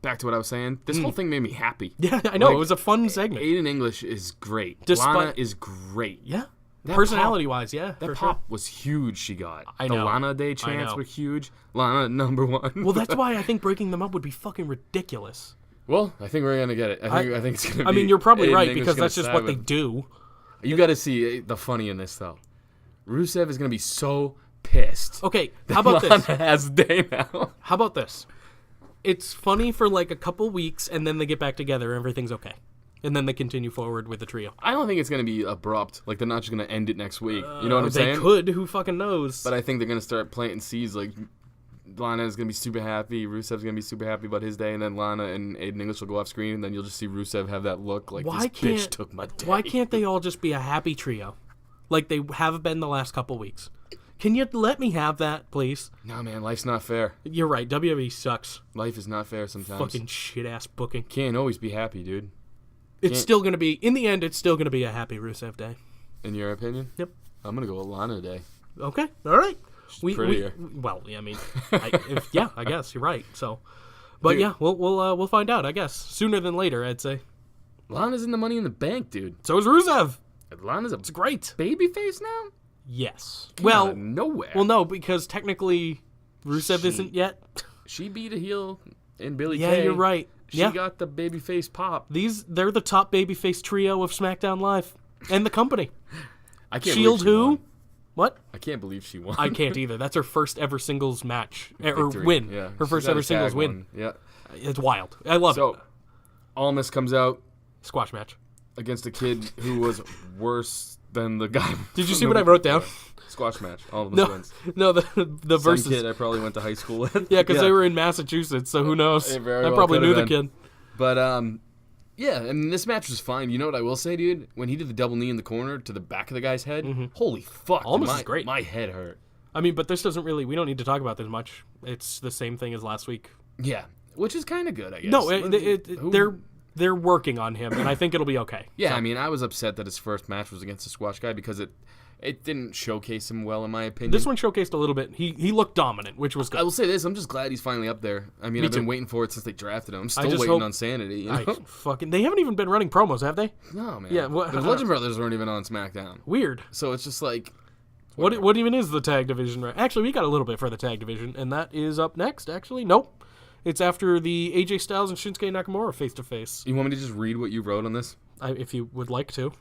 back to what I was saying. This whole thing made me happy. Yeah, I know. It was a fun segment. Aiden English is great. Lana is great. Yeah. Personality-wise, yeah. That pop was huge she got. I know. The Lana Day chants were huge. Lana, number one. Well, that's why I think breaking them up would be fucking ridiculous. Well, I think we're going to get it. I think it's going to be... I mean, you're probably Aiden right, English because that's just what they do. You got to see the funny in this, though. Rusev is going to be so pissed. Okay, how about this? Lana has day now. How about this? It's funny for like a couple weeks, and then they get back together, and everything's okay. And then they continue forward with the trio. I don't think it's going to be abrupt. Like, they're not just going to end it next week. You know what I'm saying? They could. Who fucking knows? But I think they're going to start planting seeds. Like, Lana is going to be super happy. Rusev's going to be super happy about his day. And then Lana and Aiden English will go off screen. And then you'll just see Rusev have that look like, this bitch took my day. Why can't they all just be a happy trio? Like they have been the last couple weeks. Can you let me have that, please? No, man. Life's not fair. You're right. WWE sucks. Life is not fair sometimes. Fucking shit-ass booking. Can't always be happy, dude. It's still going to be, in the end, it's still going to be a happy Rusev Day. In your opinion? Yep. I'm going to go with Lana Day. Okay. All right. Prettier. Well, I mean, I guess you're right. So, but dude, yeah, we'll find out. I guess sooner than later. I'd say. Lana's in the Money in the Bank, dude. So is Rusev. Lana's it's great. Babyface now. Yes. Came out of nowhere. Well, no, because technically, Rusev isn't yet. She beat a heel in Billie Kay. Yeah, you're right. She got the babyface pop. They're the top babyface trio of SmackDown Live and the company. I can't Shield believe she who? won. What? I can't believe she won. I can't either. That's her first ever singles match or Victory. win. Yeah. Her first ever singles win. Yeah. It's wild. I love it. So, Almas comes out squash match against a kid who was worse than the guy. Did you see what I wrote down? Squash match. All of them wins. No, the versus. Some kid I probably went to high school with. Yeah, because they were in Massachusetts, so who knows? I well probably knew the kid. But, yeah, I mean, this match was fine. You know what I will say, dude? When he did the double knee in the corner to the back of the guy's head, holy fuck. Almost is great. My head hurt. I mean, but this doesn't really, we don't need to talk about this much. It's the same thing as last week. Yeah, which is kind of good, I guess. No, they're working on him, and I think it'll be okay. Yeah, so. I mean, I was upset that his first match was against a squash guy because it didn't showcase him well, in my opinion. This one showcased a little bit. He looked dominant, which was good. I will say this, I'm just glad he's finally up there. I mean, I've been waiting for it since they drafted him. I'm still waiting on Sanity. You know? They haven't even been running promos, have they? No, man. Yeah, the Legend Brothers weren't even on SmackDown. Weird. So it's just like... What even is the tag division? Actually, we got a little bit for the tag division, and that is up next, actually. Nope. It's after the AJ Styles and Shinsuke Nakamura face-to-face. You want me to just read what you wrote on this? If you would like to.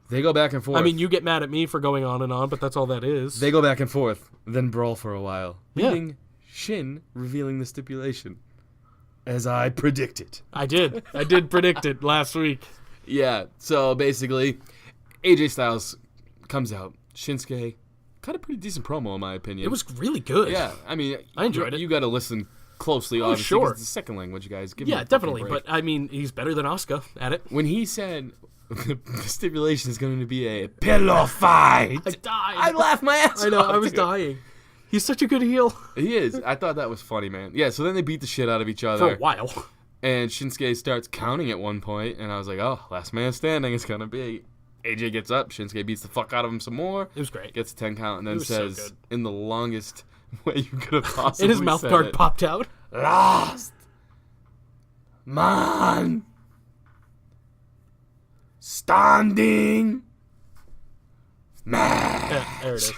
They go back and forth. I mean, you get mad at me for going on and on, but that's all that is. They go back and forth, then brawl for a while, leaving Yeah. Shin revealing the stipulation. As I predicted. I did predict it last week. Yeah, so basically, AJ Styles comes out. Shinsuke, cut a pretty decent promo, in my opinion. It was really good. Yeah, I mean, I enjoyed it. You got to listen closely, obviously, sure. 'cause it's the second language, guys. Give me a definitely, break. but I mean, he's better than Asuka at it. When he said the stipulation is going to be a pillow fight, I died. I laughed my ass off. I know, I was dying. He's such a good heel. He is. I thought that was funny, man. Yeah, so then they beat the shit out of each other. For a while. And Shinsuke starts counting at one point, and I was like, oh, last man standing is going to be. AJ gets up, Shinsuke beats the fuck out of him some more. It was great. Gets a 10 count, and then says, so in the longest way you could have possibly and his mouth said guard it, popped out. Last man standing. Yeah, there it is.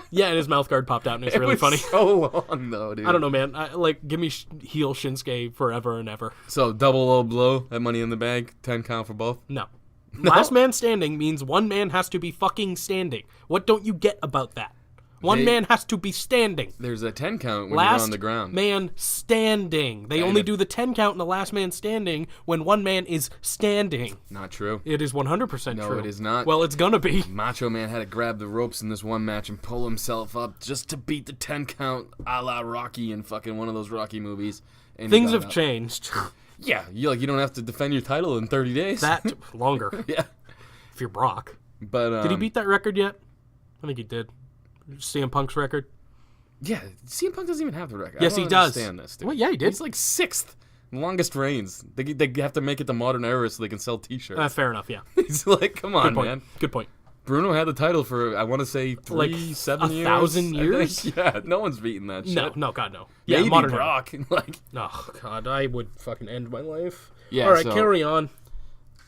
Yeah, and his mouth guard popped out, and it's really funny. So long, though, dude. I don't know, man. Give me heel Shinsuke forever and ever. So, double low blow at Money in the Bank, 10 count for both? No. Last man standing means one man has to be fucking standing. What don't you get about that? One man has to be standing. There's a 10 count when last you're on the ground. Man standing. They only do the 10 count in the last man standing when one man is standing. Not true. It is 100% true. No, it is not. Well, it's gonna be. Macho Man had to grab the ropes in this one match and pull himself up just to beat the 10 count a la Rocky in fucking one of those Rocky movies. And things have changed. Yeah, you don't have to defend your title in 30 days. That longer. Yeah. If you're Brock. But did he beat that record yet? I think he did. CM Punk's record. Yeah, CM Punk doesn't even have the record. Yes, I don't he does. Understand this, dude. Well, yeah, he did. He's like 6th, longest reigns. They have to make it the modern era so they can sell T-shirts. Fair enough. Yeah. He's like, come on, Good point. man. Good point. Bruno had the title for, I want to say, 7 years. 1,000 years? Yeah, no one's beating that shit. No, God, no. Yeah, Yeah, modern Brock. Like, oh, God, I would fucking end my life. Yeah, all right, carry on.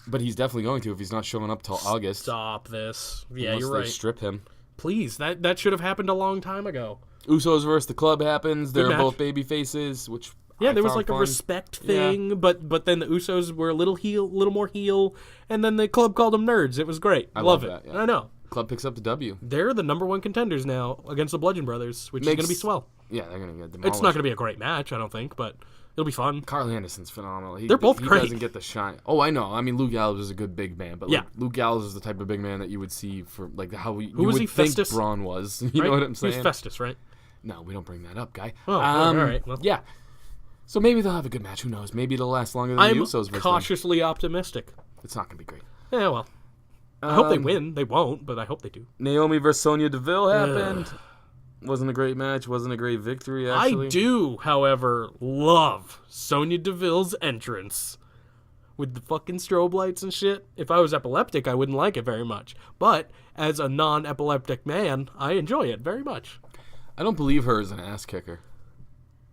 But he's definitely going to if he's not showing up till August. Stop this. Yeah, Unless you're they right. strip him. Please, that should have happened a long time ago. Usos versus the Club happens. Good They're match. both baby faces, which There was found like fun. a respect thing, but then the Usos were a little more heel, and then the Club called them nerds. It was great. I love love it. that, yeah. I know. Club picks up the W. They're the number 1 contenders now against the Bludgeon Brothers, which is going to be swell. Yeah, they're going to get demolished. It's not going to be a great match, I don't think, but it'll be fun. Carl Anderson's phenomenal. They're both great. He doesn't get the shine. Oh, I know. I mean, Luke Gallows is a good big man, but Yeah. like, Luke Gallows is the type of big man that you would see for like how you was would he, think Festus? Braun was. You Right? know what I'm saying? He was Festus, right? No, we don't bring that up, guy. Oh, all right. Well. Yeah. So maybe they'll have a good match. Who knows? Maybe it'll last longer than I'm the Usos versus them. cautiously optimistic. It's not going to be great. Yeah, well. I hope they win. They won't, but I hope they do. Naomi versus Sonya Deville happened. Wasn't a great match. Wasn't a great victory, actually. I do, however, love Sonya Deville's entrance. With the fucking strobe lights and shit. If I was epileptic, I wouldn't like it very much. But as a non-epileptic man, I enjoy it very much. I don't believe her as an ass kicker.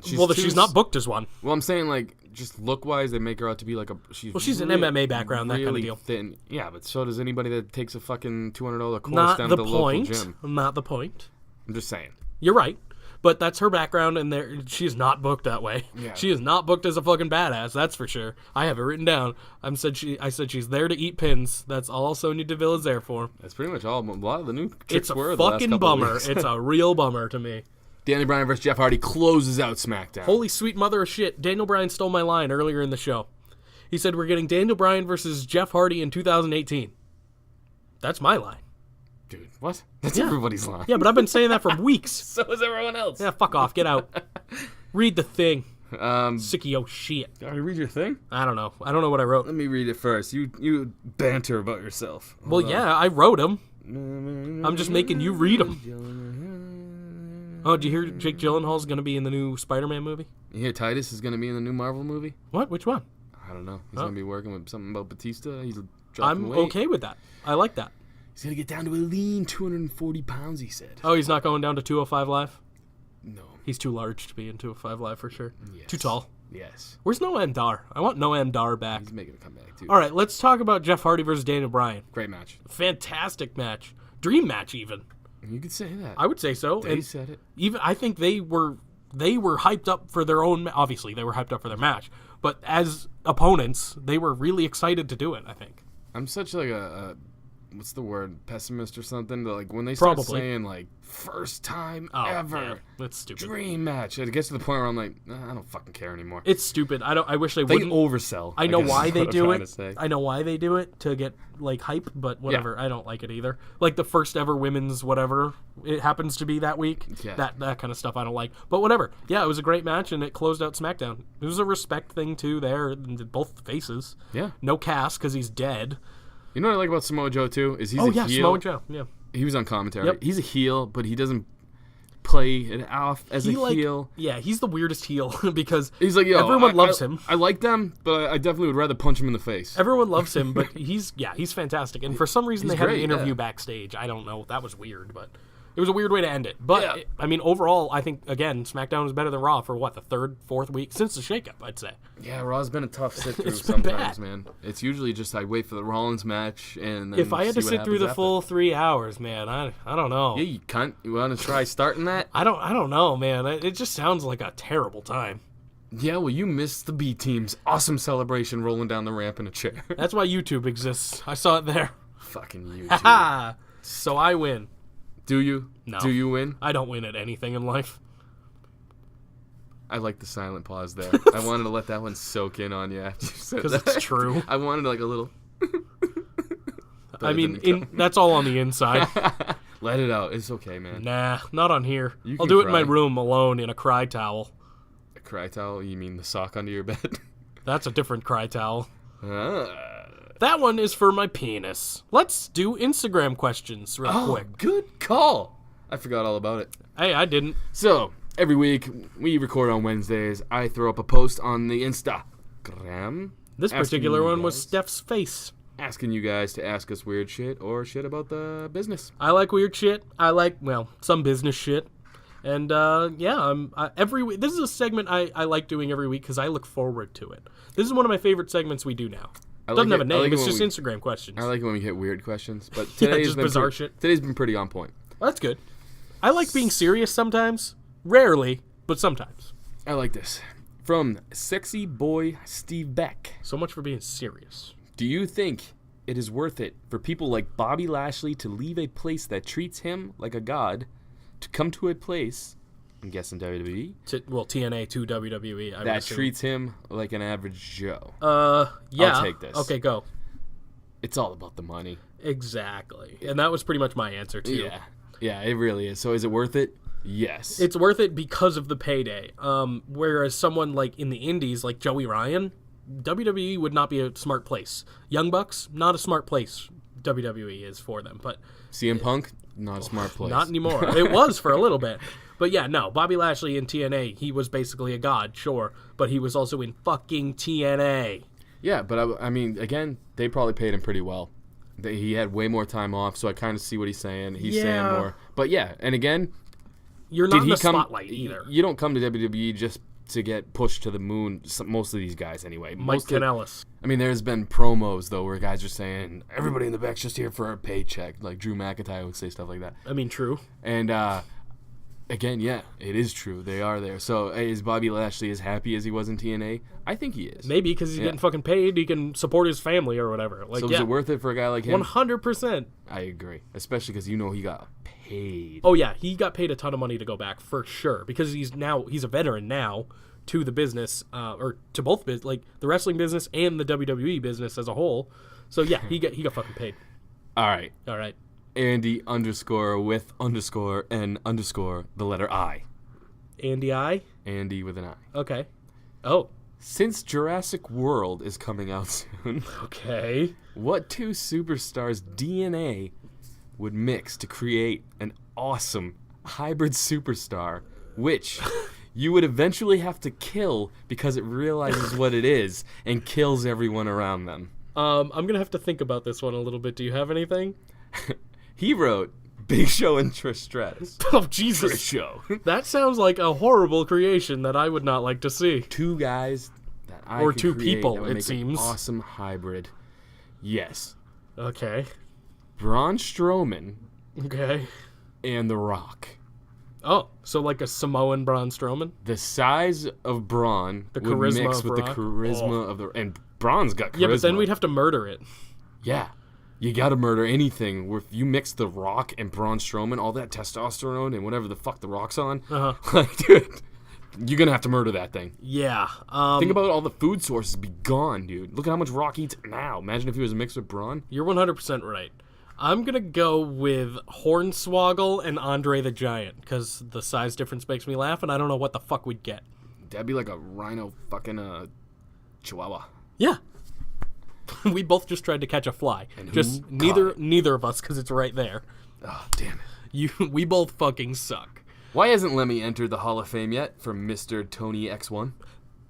She's not booked as one. Well, I'm saying, like, just look-wise, they make her out to be like a... She's an MMA background, that kind of really deal. Thin. Yeah, but so does anybody that takes a fucking $200 course Not down the to the local point. gym. Not the point. I'm just saying. You're right. But that's her background, and she's not booked that way. Yeah. She is not booked as a fucking badass, that's for sure. I have it written down. I said she's there to eat pins. That's all Sonya Deville is there for. That's pretty much all. A lot of the new tricks It's a were the last fucking couple of bummer. weeks. It's a real bummer to me. Daniel Bryan versus Jeff Hardy closes out SmackDown. Holy sweet mother of shit. Daniel Bryan stole my line earlier in the show. He said we're getting Daniel Bryan versus Jeff Hardy in 2018. That's my line. Dude, what? That's everybody's line. Yeah, but I've been saying that for weeks. So is everyone else. Yeah, fuck off. Get out. Read the thing. Sicky oh shit. Did I read your thing? I don't know. I don't know what I wrote. Let me read it first. You banter about yourself. Well, yeah, I wrote them. I'm just making you read them. Oh, did you hear Jake Gyllenhaal's going to be in the new Spider-Man movie? You hear Titus is going to be in the new Marvel movie? What? Which one? I don't know. He's going to be working with something about Batista. He's dropping I'm weight. okay with that. I like that. He's going to get down to a lean 240 pounds, he said. Oh, he's not going down to 205 Live? No. He's too large to be in 205 Live for sure. Yes. Too tall. Yes. Where's Noam Dar? I want Noam Dar back. He's making a comeback, too. All right, let's talk about Jeff Hardy versus Daniel Bryan. Great match. Fantastic match. Dream match, even. You could say that. I would say so. They And said it. even I think they were hyped up for their own. Obviously, they were hyped up for their match, but as opponents, they were really excited to do it. I think. I'm such like a what's the word, pessimist or something? Like when they start Probably. saying like first time Oh, ever, yeah, that's stupid. dream match. It gets to the point where I'm like, I don't fucking care anymore. It's stupid. I wish they They wouldn't. oversell. I know guess why is they what I'm do trying to it. say. I know why they do it to get like hype, but whatever. I don't like it either. Like the first ever women's whatever it happens to be that week. Yeah. That kind of stuff I don't like. But whatever. Yeah, it was a great match and it closed out SmackDown. It was a respect thing too there, both faces. Yeah. No Cass because he's dead. You know what I like about Samoa Joe too is he's Oh a yeah, heel. Samoa Joe. Yeah. He was on commentary. Yep. He's a heel, but he doesn't play it off as a heel. Yeah, he's the weirdest heel because He's like, yo, everyone loves him. I like them, but I definitely would rather punch him in the face. Everyone loves him, but he's fantastic. And for some reason He's they had great, an interview yeah. backstage. I don't know. That was weird, but it was a weird way to end it. But Yeah. I mean, overall, I think again, SmackDown is better than Raw for what, the third, fourth week since the shakeup, I'd say. Yeah, Raw's been a tough sit through It's been sometimes, bad. man. It's usually just I wait for the Rollins match and then If I had to see what sit through happens the after. full 3 hours, man, I don't know. Yeah, you cunt. You want to try starting that? I don't know, man. It just sounds like a terrible time. Yeah, well, you missed the B team's awesome celebration rolling down the ramp in a chair. That's why YouTube exists. I saw it there. Fucking you. Ha! So I win. Do you? No. Do you win? I don't win at anything in life. I like the silent pause there. I wanted to let that one soak in on you after you said that. Because it's true. I wanted like a little. But I it mean, didn't come. that's all on the inside. Let it out. It's okay, man. Nah, not on here. You I'll can do it in my cry. room alone in a cry towel. A cry towel? You mean the sock under your bed? That's a different cry towel. Ah. That one is for my penis. Let's do Instagram questions real Oh, quick. good call. I forgot all about it. Hey, I didn't. So, every week, we record on Wednesdays. I throw up a post on the Instagram. This asking particular you one was guys- Steph's face. asking you guys to ask us weird shit or shit about the business. I like weird shit. I like, some business shit. And, every week, this is a segment I like doing every week because I look forward to it. This is one of my favorite segments we do now. Doesn't have a name, it's just Instagram questions. I like it when we hit weird questions, but today's been bizarre shit. Today's been pretty on point. Well, that's good. I like being serious sometimes. Rarely, but sometimes. I like this. From Sexy Boy Steve Beck. So much for being serious. Do you think it is worth it for people like Bobby Lashley to leave a place that treats him like a god to come to a place, I'm guessing WWE? TNA to WWE. That treats him like an average Joe. Yeah. I'll take this. Okay, go. It's all about the money. Exactly. And that was pretty much my answer, too. Yeah. Yeah, it really is. So is it worth it? Yes. It's worth it because of the payday. Whereas someone like in the indies, like Joey Ryan, WWE would not be a smart place. Young Bucks, not a smart place. WWE is for them. But CM Punk, not a smart place. Not anymore. It was for a little bit. But yeah, no, Bobby Lashley in TNA, he was basically a god, sure, but he was also in fucking TNA. Yeah, but I mean, again, they probably paid him pretty well. He had way more time off, so I kind of see what he's saying. He's saying more. But yeah, and again, you're not in the spotlight either. You don't come to WWE just to get pushed to the moon. Most of these guys, anyway. Mike Kanellis. I mean, there's been promos, though, where guys are saying, everybody in the back's just here for a paycheck. Like Drew McIntyre would say stuff like that. I mean, true. And, again, yeah, it is true. They are there. So is Bobby Lashley as happy as he was in TNA? I think he is. Maybe because he's getting fucking paid. He can support his family or whatever. Like, so is it worth it for a guy like him? 100%. I agree. Especially because he got paid. Oh, yeah. He got paid a ton of money to go back for sure. Because he's a veteran now to the business, or to both like the wrestling business and the WWE business as a whole. So, yeah, he got fucking paid. All right. Andy _ with _ and _ the letter I. Andy I? Andy with an I. Okay. Oh. Since Jurassic World is coming out soon. Okay. What two superstars' DNA would mix to create an awesome hybrid superstar, which you would eventually have to kill because it realizes what it is and kills everyone around them? I'm going to have to think about this one a little bit. Do you have anything? He wrote Big Show and Trish Stratus. Oh, Jesus. Trish Show. That sounds like a horrible creation that I would not like to see. Two guys that I or could two create people, that would it make seems. An awesome hybrid. Yes. Okay. Braun Strowman. Okay. And The Rock. Oh, so like a Samoan Braun Strowman? The size of Braun would mix with the charisma of the... And Braun's got charisma. Yeah, but then we'd have to murder it. Yeah. You gotta murder anything. If you mix The Rock and Braun Strowman, all that testosterone and whatever the fuck The Rock's on, like, dude, you're gonna have to murder that thing. Yeah. Think about all the food sources be gone, dude. Look at how much Rock eats now. Imagine if he was a mix with Braun. You're 100% right. I'm gonna go with Hornswoggle and Andre the Giant because the size difference makes me laugh, and I don't know what the fuck we'd get. That'd be like a rhino fucking Chihuahua. Yeah. We both just tried to catch a fly. Just neither of us, because it's right there. Oh, damn it. We both fucking suck. Why hasn't Lemmy entered the Hall of Fame yet for Mr. Tony X1?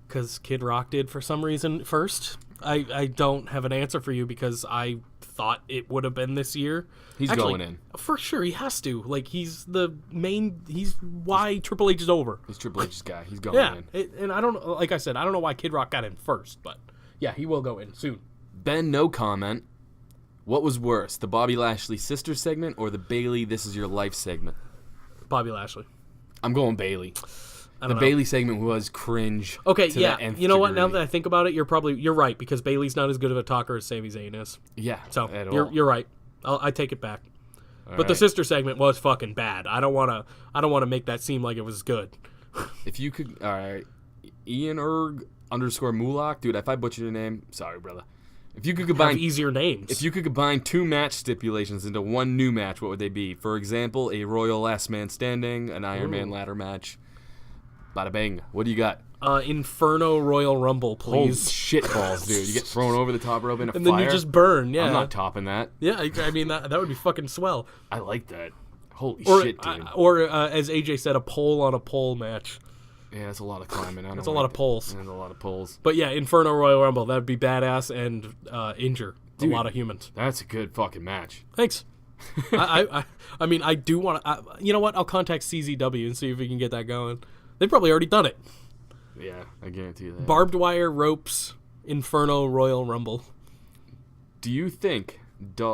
Because Kid Rock did for some reason first. I don't have an answer for you because I thought it would have been this year. He's Actually, going in. For sure, he has to. Like, he's why Triple H is over. He's Triple H's guy. He's going in. And I don't, like I said, I don't know why Kid Rock got in first, but yeah, he will go in soon. Ben, no comment. What was worse, the Bobby Lashley sister segment or the Bayley This Is Your Life segment? Bobby Lashley. I'm going Bayley. The Bayley segment was cringe. Okay, yeah. You know what? Now that I think about it, you're right because Bayley's not as good of a talker as Sami Zayn is. Yeah. So you're right. I take it back. But the sister segment was fucking bad. I don't want to make that seem like it was good. If you could, all right, Ian Erg _ Mulak, dude. If I butchered your name, sorry, brother. If you could combine easier names. If you could combine two match stipulations into one new match, what would they be? For example, a Royal Last Man Standing, an Iron Man ladder match. Bada bang. What do you got? Inferno Royal Rumble, please. Holy shit balls, dude. You get thrown over the top rope in a fire. And then you just burn, yeah. I'm not topping that. Yeah, I mean, that would be fucking swell. I like that. Holy shit, dude. Or, as AJ said, a pole on a pole match. Yeah, that's a lot of climbing. That's a lot of poles. That's a lot of poles. But yeah, Inferno Royal Rumble, that would be badass and Injure. a lot of humans. That's a good fucking match. Thanks. I mean, I do want to. You know what? I'll contact CZW and see if we can get that going. They've probably already done it. Yeah, I guarantee you that. Barbed wire, ropes, Inferno, Royal Rumble. Do you think,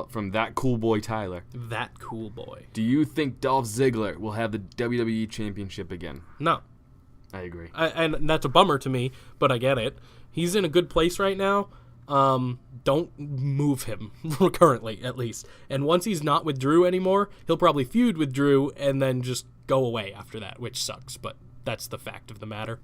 from that cool boy Tyler, That cool boy. do you think Dolph Ziggler will have the WWE Championship again? No. I agree. And that's a bummer to me, but I get it. He's in a good place right now. Don't move him, currently, at least. And once he's not with Drew anymore, he'll probably feud with Drew and then just go away after that, which sucks, but that's the fact of the matter.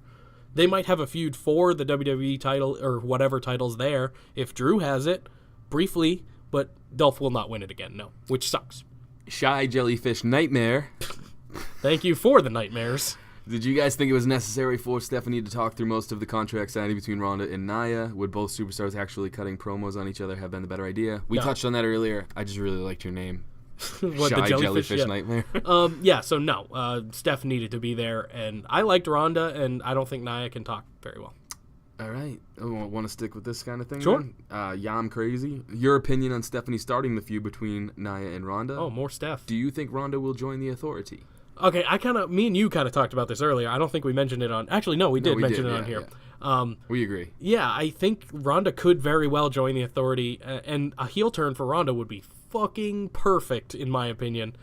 They might have a feud for the WWE title or whatever title's there if Drew has it, briefly, but Dolph will not win it again, no, which sucks. Shy Jellyfish Nightmare. Thank you for the nightmares. Did you guys think it was necessary for Stephanie to talk through most of the contract signing between Ronda and Nia? Would both superstars actually cutting promos on each other have been the better idea? We touched on that earlier. I just really liked your name. What, Shy the jellyfish Nightmare. Yeah, so no, Steph needed to be there, and I liked Ronda, and I don't think Nia can talk very well. All right. Want to stick with this kind of thing? Sure. Then? Yam Crazy. Your opinion on Stephanie starting the feud between Nia and Ronda? Oh, more Steph. Do you think Ronda will join the Authority? Okay, me and you kind of talked about this earlier. I don't think we mentioned it on... Actually, no, we did mention it on here. Yeah. We agree. Yeah, I think Ronda could very well join the Authority, and a heel turn for Ronda would be fucking perfect, in my opinion.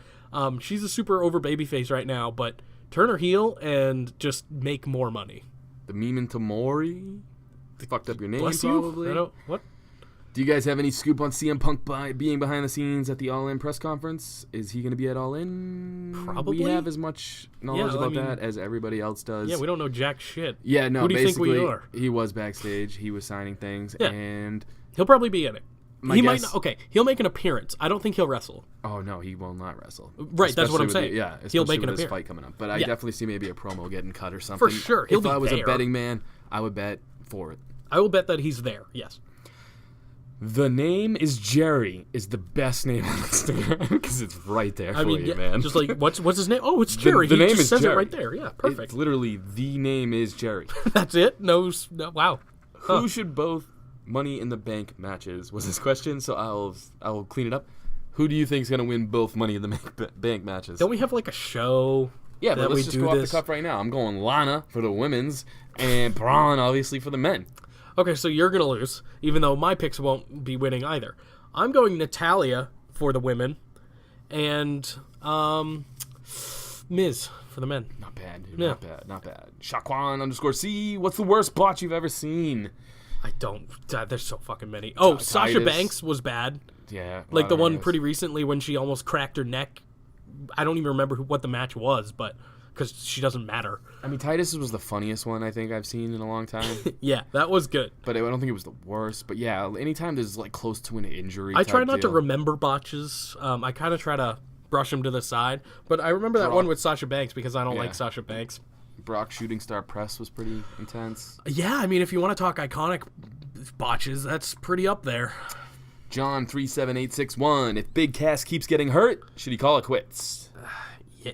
She's a super over babyface right now, but turn her heel and just make more money. The Meme Tamori? Fucked up your name, Bless probably. You? What? Do you guys have any scoop on CM Punk being behind the scenes at the All In press conference? Is he going to be at All In? Probably. We have as much knowledge about that as everybody else does. Yeah, we don't know jack shit. Yeah, no, Who do you think we basically, are? he was backstage. He was signing things, and... He'll probably be in it. My might guess- not, okay, he'll make an appearance. I don't think he'll wrestle. Oh, no, he will not wrestle. Right, that's what I'm saying. Especially He'll make an with this appearance. fight coming up. But I definitely see maybe a promo getting cut or something. For sure, he'll if be I was there. a betting man, I would bet for it. I will bet that he's there, yes. The name is Jerry is the best name on Instagram because it's right there for you, man. Just like, what's his name? Oh, it's Jerry. The he name just is says Jerry. it right there. Yeah, perfect. It's literally, the name is Jerry. That's it? No, wow. Who should both Money in the Bank matches was his question, so I'll clean it up. Who do you think is going to win both Money in the Bank matches? Don't we have like a show? Yeah, that but we let's just do go off this? the cuff right now. I'm going Lana for the women's and Braun, obviously, for the men. Okay, so you're going to lose, even though my picks won't be winning either. I'm going Natalia for the women and Miz for the men. Not bad, dude. Yeah. Not bad. Shaquan_C, what's the worst botch you've ever seen? I don't. God, there's so fucking many. Oh, Sasha Titus. Banks was bad. Yeah. Like the one pretty. pretty recently when she almost cracked her neck. I don't even remember what the match was, but because she doesn't matter. I mean, Titus was the funniest one I think I've seen in a long time. Yeah, that was good. But I don't think it was the worst. But yeah, anytime there's like close to an injury, I try not to deal. remember botches. I kind of try to brush them to the side. But I remember that one with Sasha Banks because I don't like Sasha Banks. Brock Shooting Star Press was pretty intense. Yeah, I mean, if you want to talk iconic botches, that's pretty up there. John 37861. If Big Cass keeps getting hurt, should he call it quits?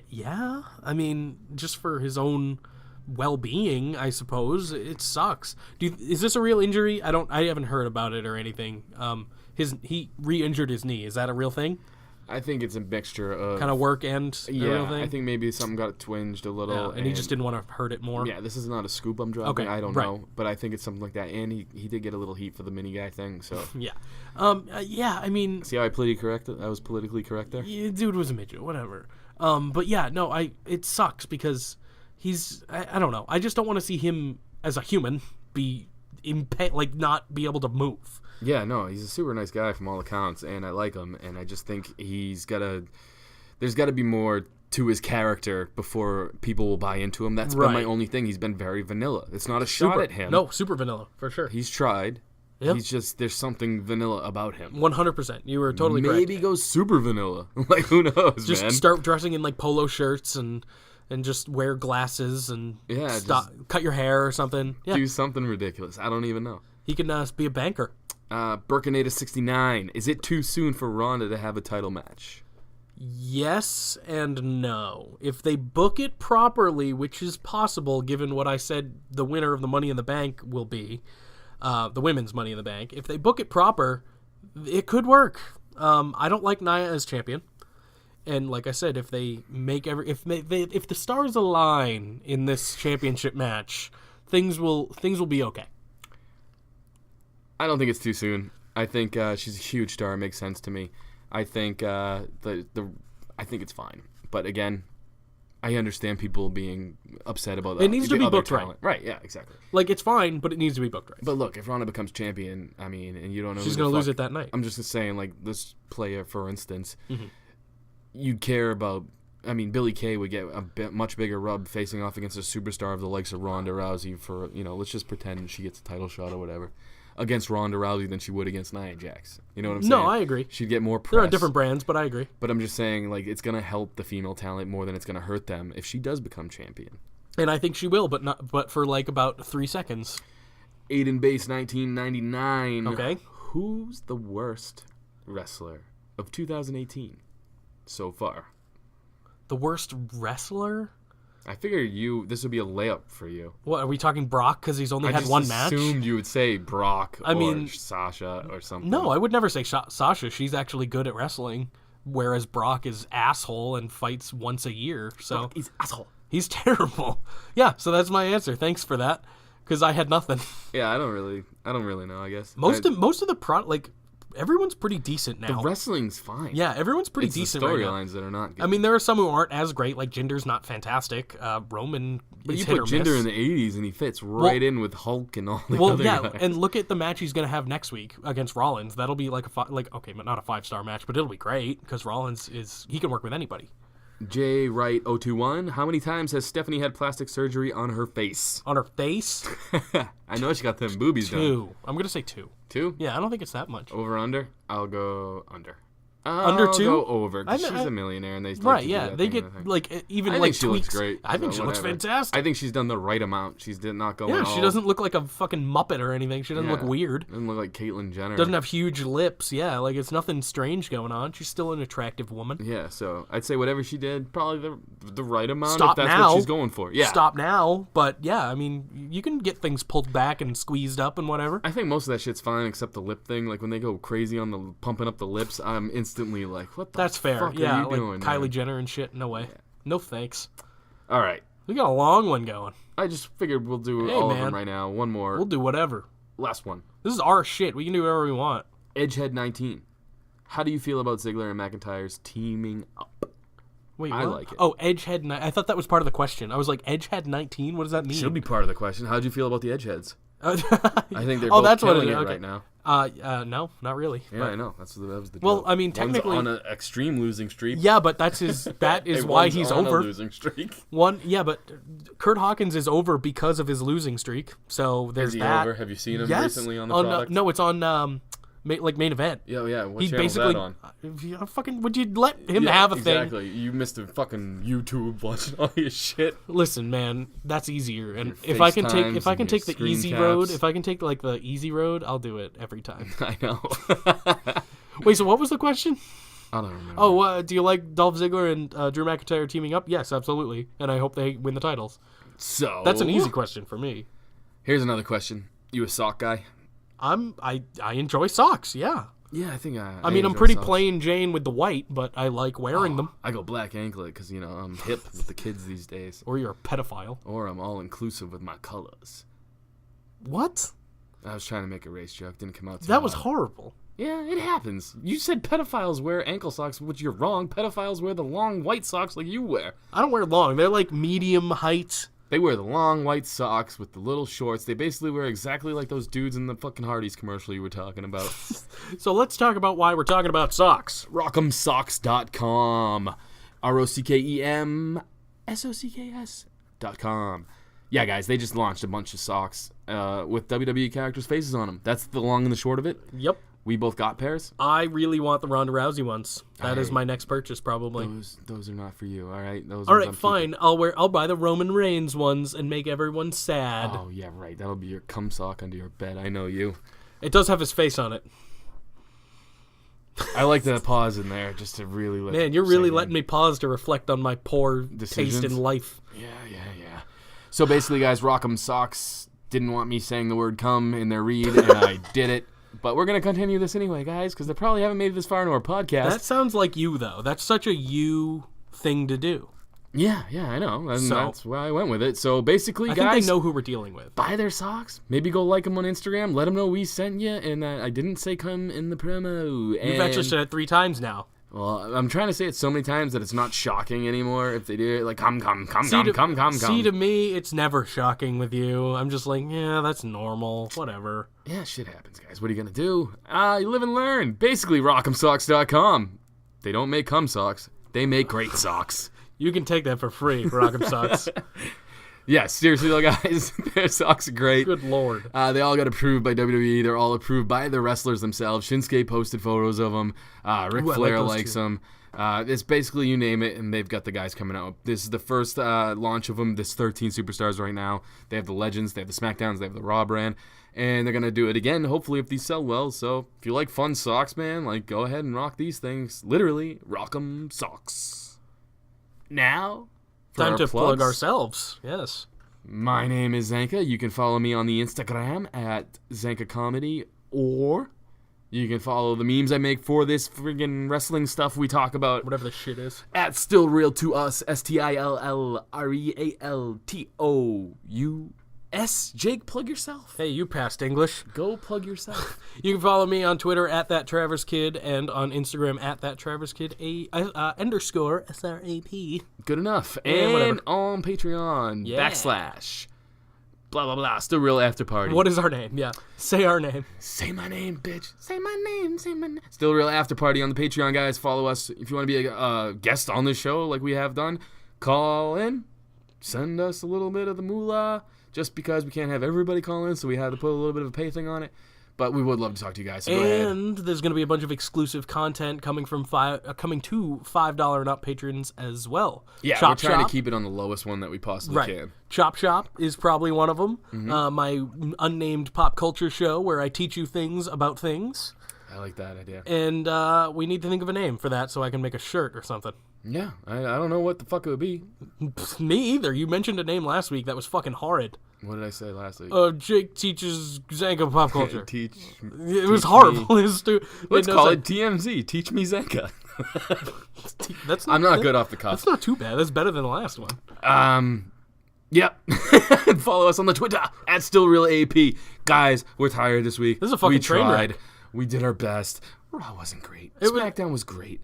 Yeah, I mean, just for his own well-being, I suppose. It sucks. Is this a real injury? I haven't heard about it or anything. He re-injured his knee. Is that a real thing? I think it's a mixture of Kind of work and a real thing? I think maybe something got twinged a little, and he just didn't want to hurt it more. Yeah, this is not a scoop I'm dropping. Okay, I don't right. know, but I think it's something like that. And he did get a little heat for the mini guy thing. So Yeah. Yeah, I mean, see how I was politically correct there. yeah, dude was a midget, whatever. But yeah, no, it sucks because I don't know. I just don't want to see him as a human be not be able to move. Yeah, no, he's a super nice guy from all accounts, and I like him, and I just think there's got to be more to his character before people will buy into him. That's been my only thing. He's been very vanilla. It's not a shot at him. No, super vanilla, for sure. He's tried. Yep. He's just, there's something vanilla about him. 100%. You were totally correct. Maybe go super vanilla. Like, who knows, Just man? start dressing in like polo shirts and just wear glasses and cut your hair or something. Yeah. Do something ridiculous. I don't even know. He can be a banker. Burkinata69. Is it too soon for Ronda to have a title match? Yes and no. If they book it properly, which is possible given what I said the winner of the Money in the Bank will be, the women's Money in the Bank, if they book it proper, It could work. I don't like Nia as champion. And like I said, if they make if the stars align in this championship match, things will be okay. I don't think it's too soon. I think she's a huge star. It makes sense to me. I think I think it's fine. But again, I understand people being upset about that. It needs to be booked right. Right, yeah, exactly. Like, it's fine, but it needs to be booked right. But look, if Ronda becomes champion, I mean, and you don't know she's going to lose it that night. I'm just saying, like, this player, for instance, you'd care about... I mean, Billie Kay would get a much bigger rub facing off against a superstar of the likes of Ronda Rousey for, let's just pretend she gets a title shot or whatever, against Ronda Rousey than she would against Nia Jax. You know what I'm saying? No, I agree. She'd get more press. There are different brands, but I agree. But I'm just saying, like, it's going to help the female talent more than it's going to hurt them if she does become champion. And I think she will, but for, like, about 3 seconds. Aiden Base 1999. Okay. Who's the worst wrestler of 2018 so far? The worst wrestler? I figure this would be a layup for you. What, are we talking Brock because he's only had one match? I assumed you would say Brock or Sasha or something. No, I would never say Sasha. She's actually good at wrestling, whereas Brock is asshole and fights once a year. So Brock is asshole. He's terrible. Yeah, so that's my answer. Thanks for that, because I had nothing. Yeah, I don't really know. I guess most of the everyone's pretty decent now. The wrestling's fine. Yeah, everyone's pretty decent right now. Storylines that are not good. I mean, there are some who aren't as great. Like, Jinder's not fantastic. Roman but is you hit or put Jinder miss. in the 80s and he fits right in with Hulk and all the other guys. And look at the match he's going to have next week against Rollins. That'll be like okay, but not a 5-star match, but it'll be great because Rollins he can work with anybody. J Wright 021. How many times has Stephanie had plastic surgery on her face? On her face? I know she got them boobies 2. done. I'm going to say 2. 2? Yeah, I don't think it's that much. Over under? I'll go under. Under 2? I'll go over. She's a millionaire, and they right. Yeah, they get even I like think she tweaks. looks great. I think she looks fantastic. I think she's done the right amount. She's not going. Yeah, she doesn't look like a fucking Muppet or anything. She doesn't look weird. Doesn't look like Caitlyn Jenner. Doesn't have huge lips. Yeah, like it's nothing strange going on. She's still an attractive woman. Yeah, so I'd say whatever she did, probably the right amount. Stop if that's now. What she's going for. Yeah. Stop now. But yeah, I mean, you can get things pulled back and squeezed up and whatever. I think most of that shit's fine except the lip thing. Like when they go crazy on the pumping up the lips, I'm instantly like, what the That's fair. fuck Yeah, are you like doing, Kylie man? Jenner and shit. No way. Yeah. No thanks. All right. We got a long one going. I just figured we'll do all of them right now. One more. We'll do whatever. Last one. This is our shit. We can do whatever we want. Edgehead 19. How do you feel about Ziggler and McIntyre's teaming up? Wait, I what? like it. Oh, Edgehead. I thought that was part of the question. I was like, Edgehead 19? What does that mean? Should be part of the question. How do you feel about the Edgeheads? I think they're oh, both that's what killing it it is. Okay. right now. No, not really. Yeah, but... I know. That was the joke. Well, I mean, technically, one's on an extreme losing streak. Yeah, but that is why he's on over. A losing streak. But Kurt Hawkins is over because of his losing streak. So there's is he that. Over? Have you seen him yes. recently on the product? No, it's on main event. Yeah. What He channel basically is that on? fucking would you let him have a thing? Exactly. You missed a fucking YouTube watching all your shit. Listen, man, that's easier. And if I can take the easy road, if I can take like the easy road, I'll do it every time. I know. Wait, so what was the question? I don't remember. Oh, do you like Dolph Ziggler and Drew McIntyre teaming up? Yes, absolutely. And I hope they win the titles. So that's an easy question for me. Here's another question. You a sock guy? I enjoy socks. Yeah. Yeah, I think I mean, I'm pretty plain Jane with the white, but I like wearing them. I go black anklet because, I'm hip with the kids these days. Or you're a pedophile. Or I'm all-inclusive with my colors. What? I was trying to make a race joke. Didn't come out too That was horrible. Yeah, it happens. You said pedophiles wear ankle socks, which you're wrong. Pedophiles wear the long white socks like you wear. I don't wear long. They're like medium height. They wear the long white socks with the little shorts. They basically wear exactly like those dudes in the fucking Hardee's commercial you were talking about. So let's talk about why we're talking about socks. Rockemsocks.com. ROCKEMSOCKS.com. Yeah, guys, they just launched a bunch of socks with WWE characters' faces on them. That's the long and the short of it. Yep. We both got pairs. I really want the Ronda Rousey ones. That is my next purchase, probably. Those are not for you. All right. All right, fine. I'll buy the Roman Reigns ones and make everyone sad. Oh yeah, right. That'll be your cum sock under your bed. I know you. It does have his face on it. I like the pause in there just to really let. Man, you're really letting me pause to reflect on my poor decisions. Taste in life. Yeah. So basically, guys, Rock'em Socks didn't want me saying the word "cum" in their read, and I did it. But we're going to continue this anyway, guys, because they probably haven't made it this far into our podcast. That sounds like you, though. That's such a you thing to do. Yeah, I know. And that's why I went with it. So basically, guys, I think they know who we're dealing with. Buy their socks. Maybe go like them on Instagram. Let them know we sent you, and that I didn't say come in the promo. You've actually said it 3 times now. Well, I'm trying to say it so many times that it's not shocking anymore if they do it. Like, come. See, to me, it's never shocking with you. I'm just like, yeah, that's normal. Whatever. Yeah, shit happens, guys. What are you going to do? You live and learn. Basically, rock'emsocks.com. They don't make cum socks. They make great socks. You can take that for free, Rock'em Socks. Yeah, seriously though, guys, their socks are great. Good lord. They all got approved by WWE. They're all approved by the wrestlers themselves. Shinsuke posted photos of them. Ric Flair likes them. It's basically you name it, and they've got the guys coming out. This is the first launch of them. There's 13 superstars right now. They have the Legends, they have the SmackDowns, they have the Raw brand, and they're gonna do it again. Hopefully, if these sell well. So if you like fun socks, man, like go ahead and rock these things. Literally, rock 'em socks. Now, time to plug ourselves. Yes. My name is Zanca. You can follow me on the Instagram at Zanca Comedy, or you can follow the memes I make for this friggin' wrestling stuff we talk about. Whatever the shit is. At Still Real to Us, StillRealTous. Jake, plug yourself. Hey, you passed English. Go plug yourself. You can follow me on Twitter at ThatTraversKid and on Instagram at ThatTraversKid _ SRAP. Good enough. And and on Patreon, / blah, blah, blah. Still Real After Party. What is our name? Yeah. Say our name. Say my name, bitch. Say my name. Still Real After Party on the Patreon, guys. Follow us. If you want to be a guest on this show like we have done, call in. Send us a little bit of the moolah. Just because we can't have everybody call in, so we had to put a little bit of a pay thing on it. But we would love to talk to you guys. So go ahead. And there's going to be a bunch of exclusive content coming to $5 and up patrons as well. Yeah, we're trying to keep it on the lowest one that we possibly can. Chop Shop is probably one of them. Mm-hmm. My unnamed pop culture show where I teach you things about things. I like that idea. And we need to think of a name for that so I can make a shirt or something. Yeah, I don't know what the fuck it would be. Me either. You mentioned a name last week that was fucking horrid. What did I say last week? Jake teaches Zanca pop culture. It was horrible. Let's call it TMZ. Teach me Zanca. I'm not good off the cuff. That's not too bad. That's better than the last one. Yep. Follow us on the Twitter at StillRealAP. Guys, we're tired this week. This is a fucking train wreck. We did our best. Raw wasn't great. SmackDown was great.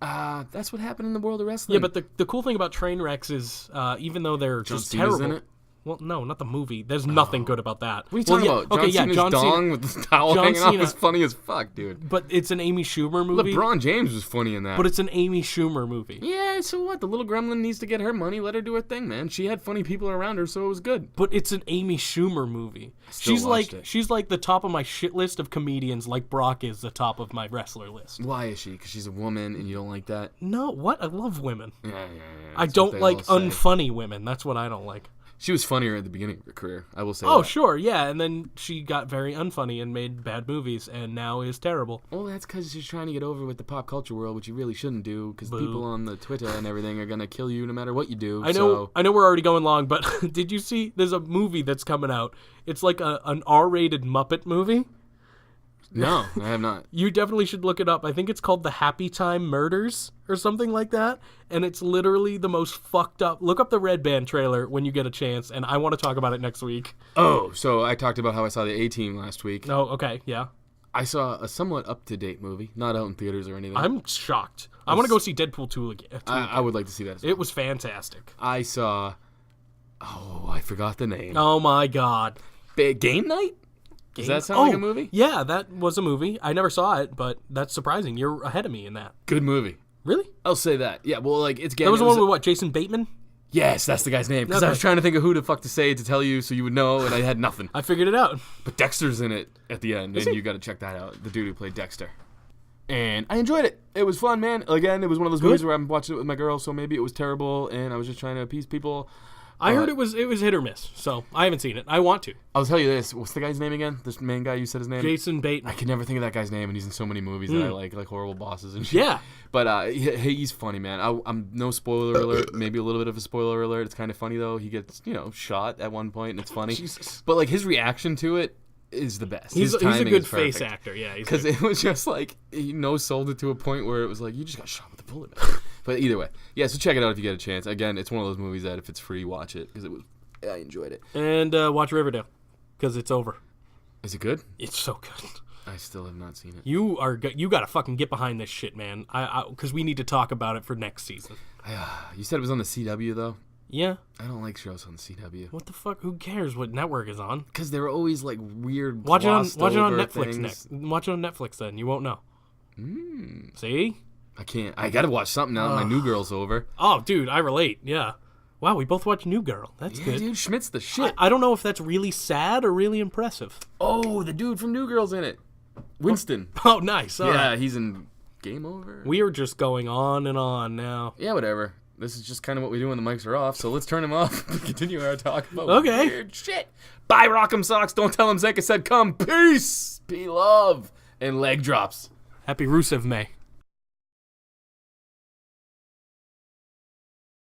That's what happened in the world of wrestling. Yeah, but the cool thing about train wrecks is even though they're just terrible. In it? Well, no, not the movie. There's nothing good about that. What are you talking about? Okay, John Cena's dong with the towel hanging off is funny as fuck, dude. But it's an Amy Schumer movie. LeBron James was funny in that. But it's an Amy Schumer movie. Yeah, so what? The little gremlin needs to get her money. Let her do her thing, man. She had funny people around her, so it was good. But it's an Amy Schumer movie. She's like the top of my shit list of comedians, like Brock is the top of my wrestler list. Why is she? Because she's a woman and you don't like that? No, what? I love women. Yeah. I don't like unfunny women. That's what I don't like. She was funnier at the beginning of her career, I will say that. Oh, sure, yeah, and then she got very unfunny and made bad movies, and now is terrible. Well, that's because she's trying to get over with the pop culture world, which you really shouldn't do, because people on the Twitter and everything are going to kill you no matter what you do. I know we're already going long, but did you see, there's a movie that's coming out. It's like an R-rated Muppet movie. No, I have not. You definitely should look it up. I think it's called The Happy Time Murders or something like that. And it's literally the most fucked up. Look up the Red Band trailer when you get a chance, and I want to talk about it next week. Oh, so I talked about how I saw the A-Team last week. Oh, okay, yeah. I saw a somewhat up-to-date movie, not out in theaters or anything. I'm shocked. I want to go see Deadpool 2 again. I would like to see that as well. It was fantastic. I saw... Oh, I forgot the name. Oh, my God. Game Night? Does that sound like a movie? Yeah, that was a movie. I never saw it, but that's surprising. You're ahead of me in that. Good movie. Really? I'll say that. Yeah, well, like, it's... That was the one with what, Jason Bateman? Yes, that's the guy's name. Because I was trying to think of who the fuck to say to tell you so you would know, and I had nothing. I figured it out. But Dexter's in it at the end, and you got to check that out. The dude who played Dexter. And I enjoyed it. It was fun, man. Again, it was one of those movies where I'm watching it with my girl, so maybe it was terrible, and I was just trying to appease people. I heard it was hit or miss, so I haven't seen it. I want to. I'll tell you this. What's the guy's name again? This main guy, you said his name? Jason Bateman. I can never think of that guy's name, and he's in so many movies that I like Horrible Bosses and shit. Yeah. But he's funny, man. I'm no spoiler alert. Maybe a little bit of a spoiler alert. It's kind of funny, though. He gets, shot at one point, and it's funny. Jesus. But, like, his reaction to it is the best. He's a timing good is face perfect. actor, yeah. Because it was just like, he sold it to a point where it was like, you just got shot with a bullet, man. But either way, yeah, so check it out if you get a chance. Again, it's one of those movies that if it's free, watch it, because I enjoyed it. And watch Riverdale, because it's over. Is it good? It's so good. I still have not seen it. You got to fucking get behind this shit, man. Because we need to talk about it for next season. You said it was on the CW, though? Yeah. I don't like shows on the CW. What the fuck? Who cares what network is on? Because they're always like weird. Watch it on Netflix next. Watch it on Netflix then. You won't know. See? I can't. I gotta watch something now that my New Girl's over. Oh, dude, I relate. Yeah. Wow, we both watched New Girl. That's good. Dude, Schmidt's the shit. I don't know if that's really sad or really impressive. Oh, the dude from New Girl's in it. Winston. Oh, nice. All right. He's in Game Over. We are just going on and on now. Yeah, whatever. This is just kind of what we do when the mics are off, so let's turn them off and continue our talk about weird shit. Bye, Rock'em Socks. Don't tell him Zanca said come. Peace. Be love. And leg drops. Happy Rusev May.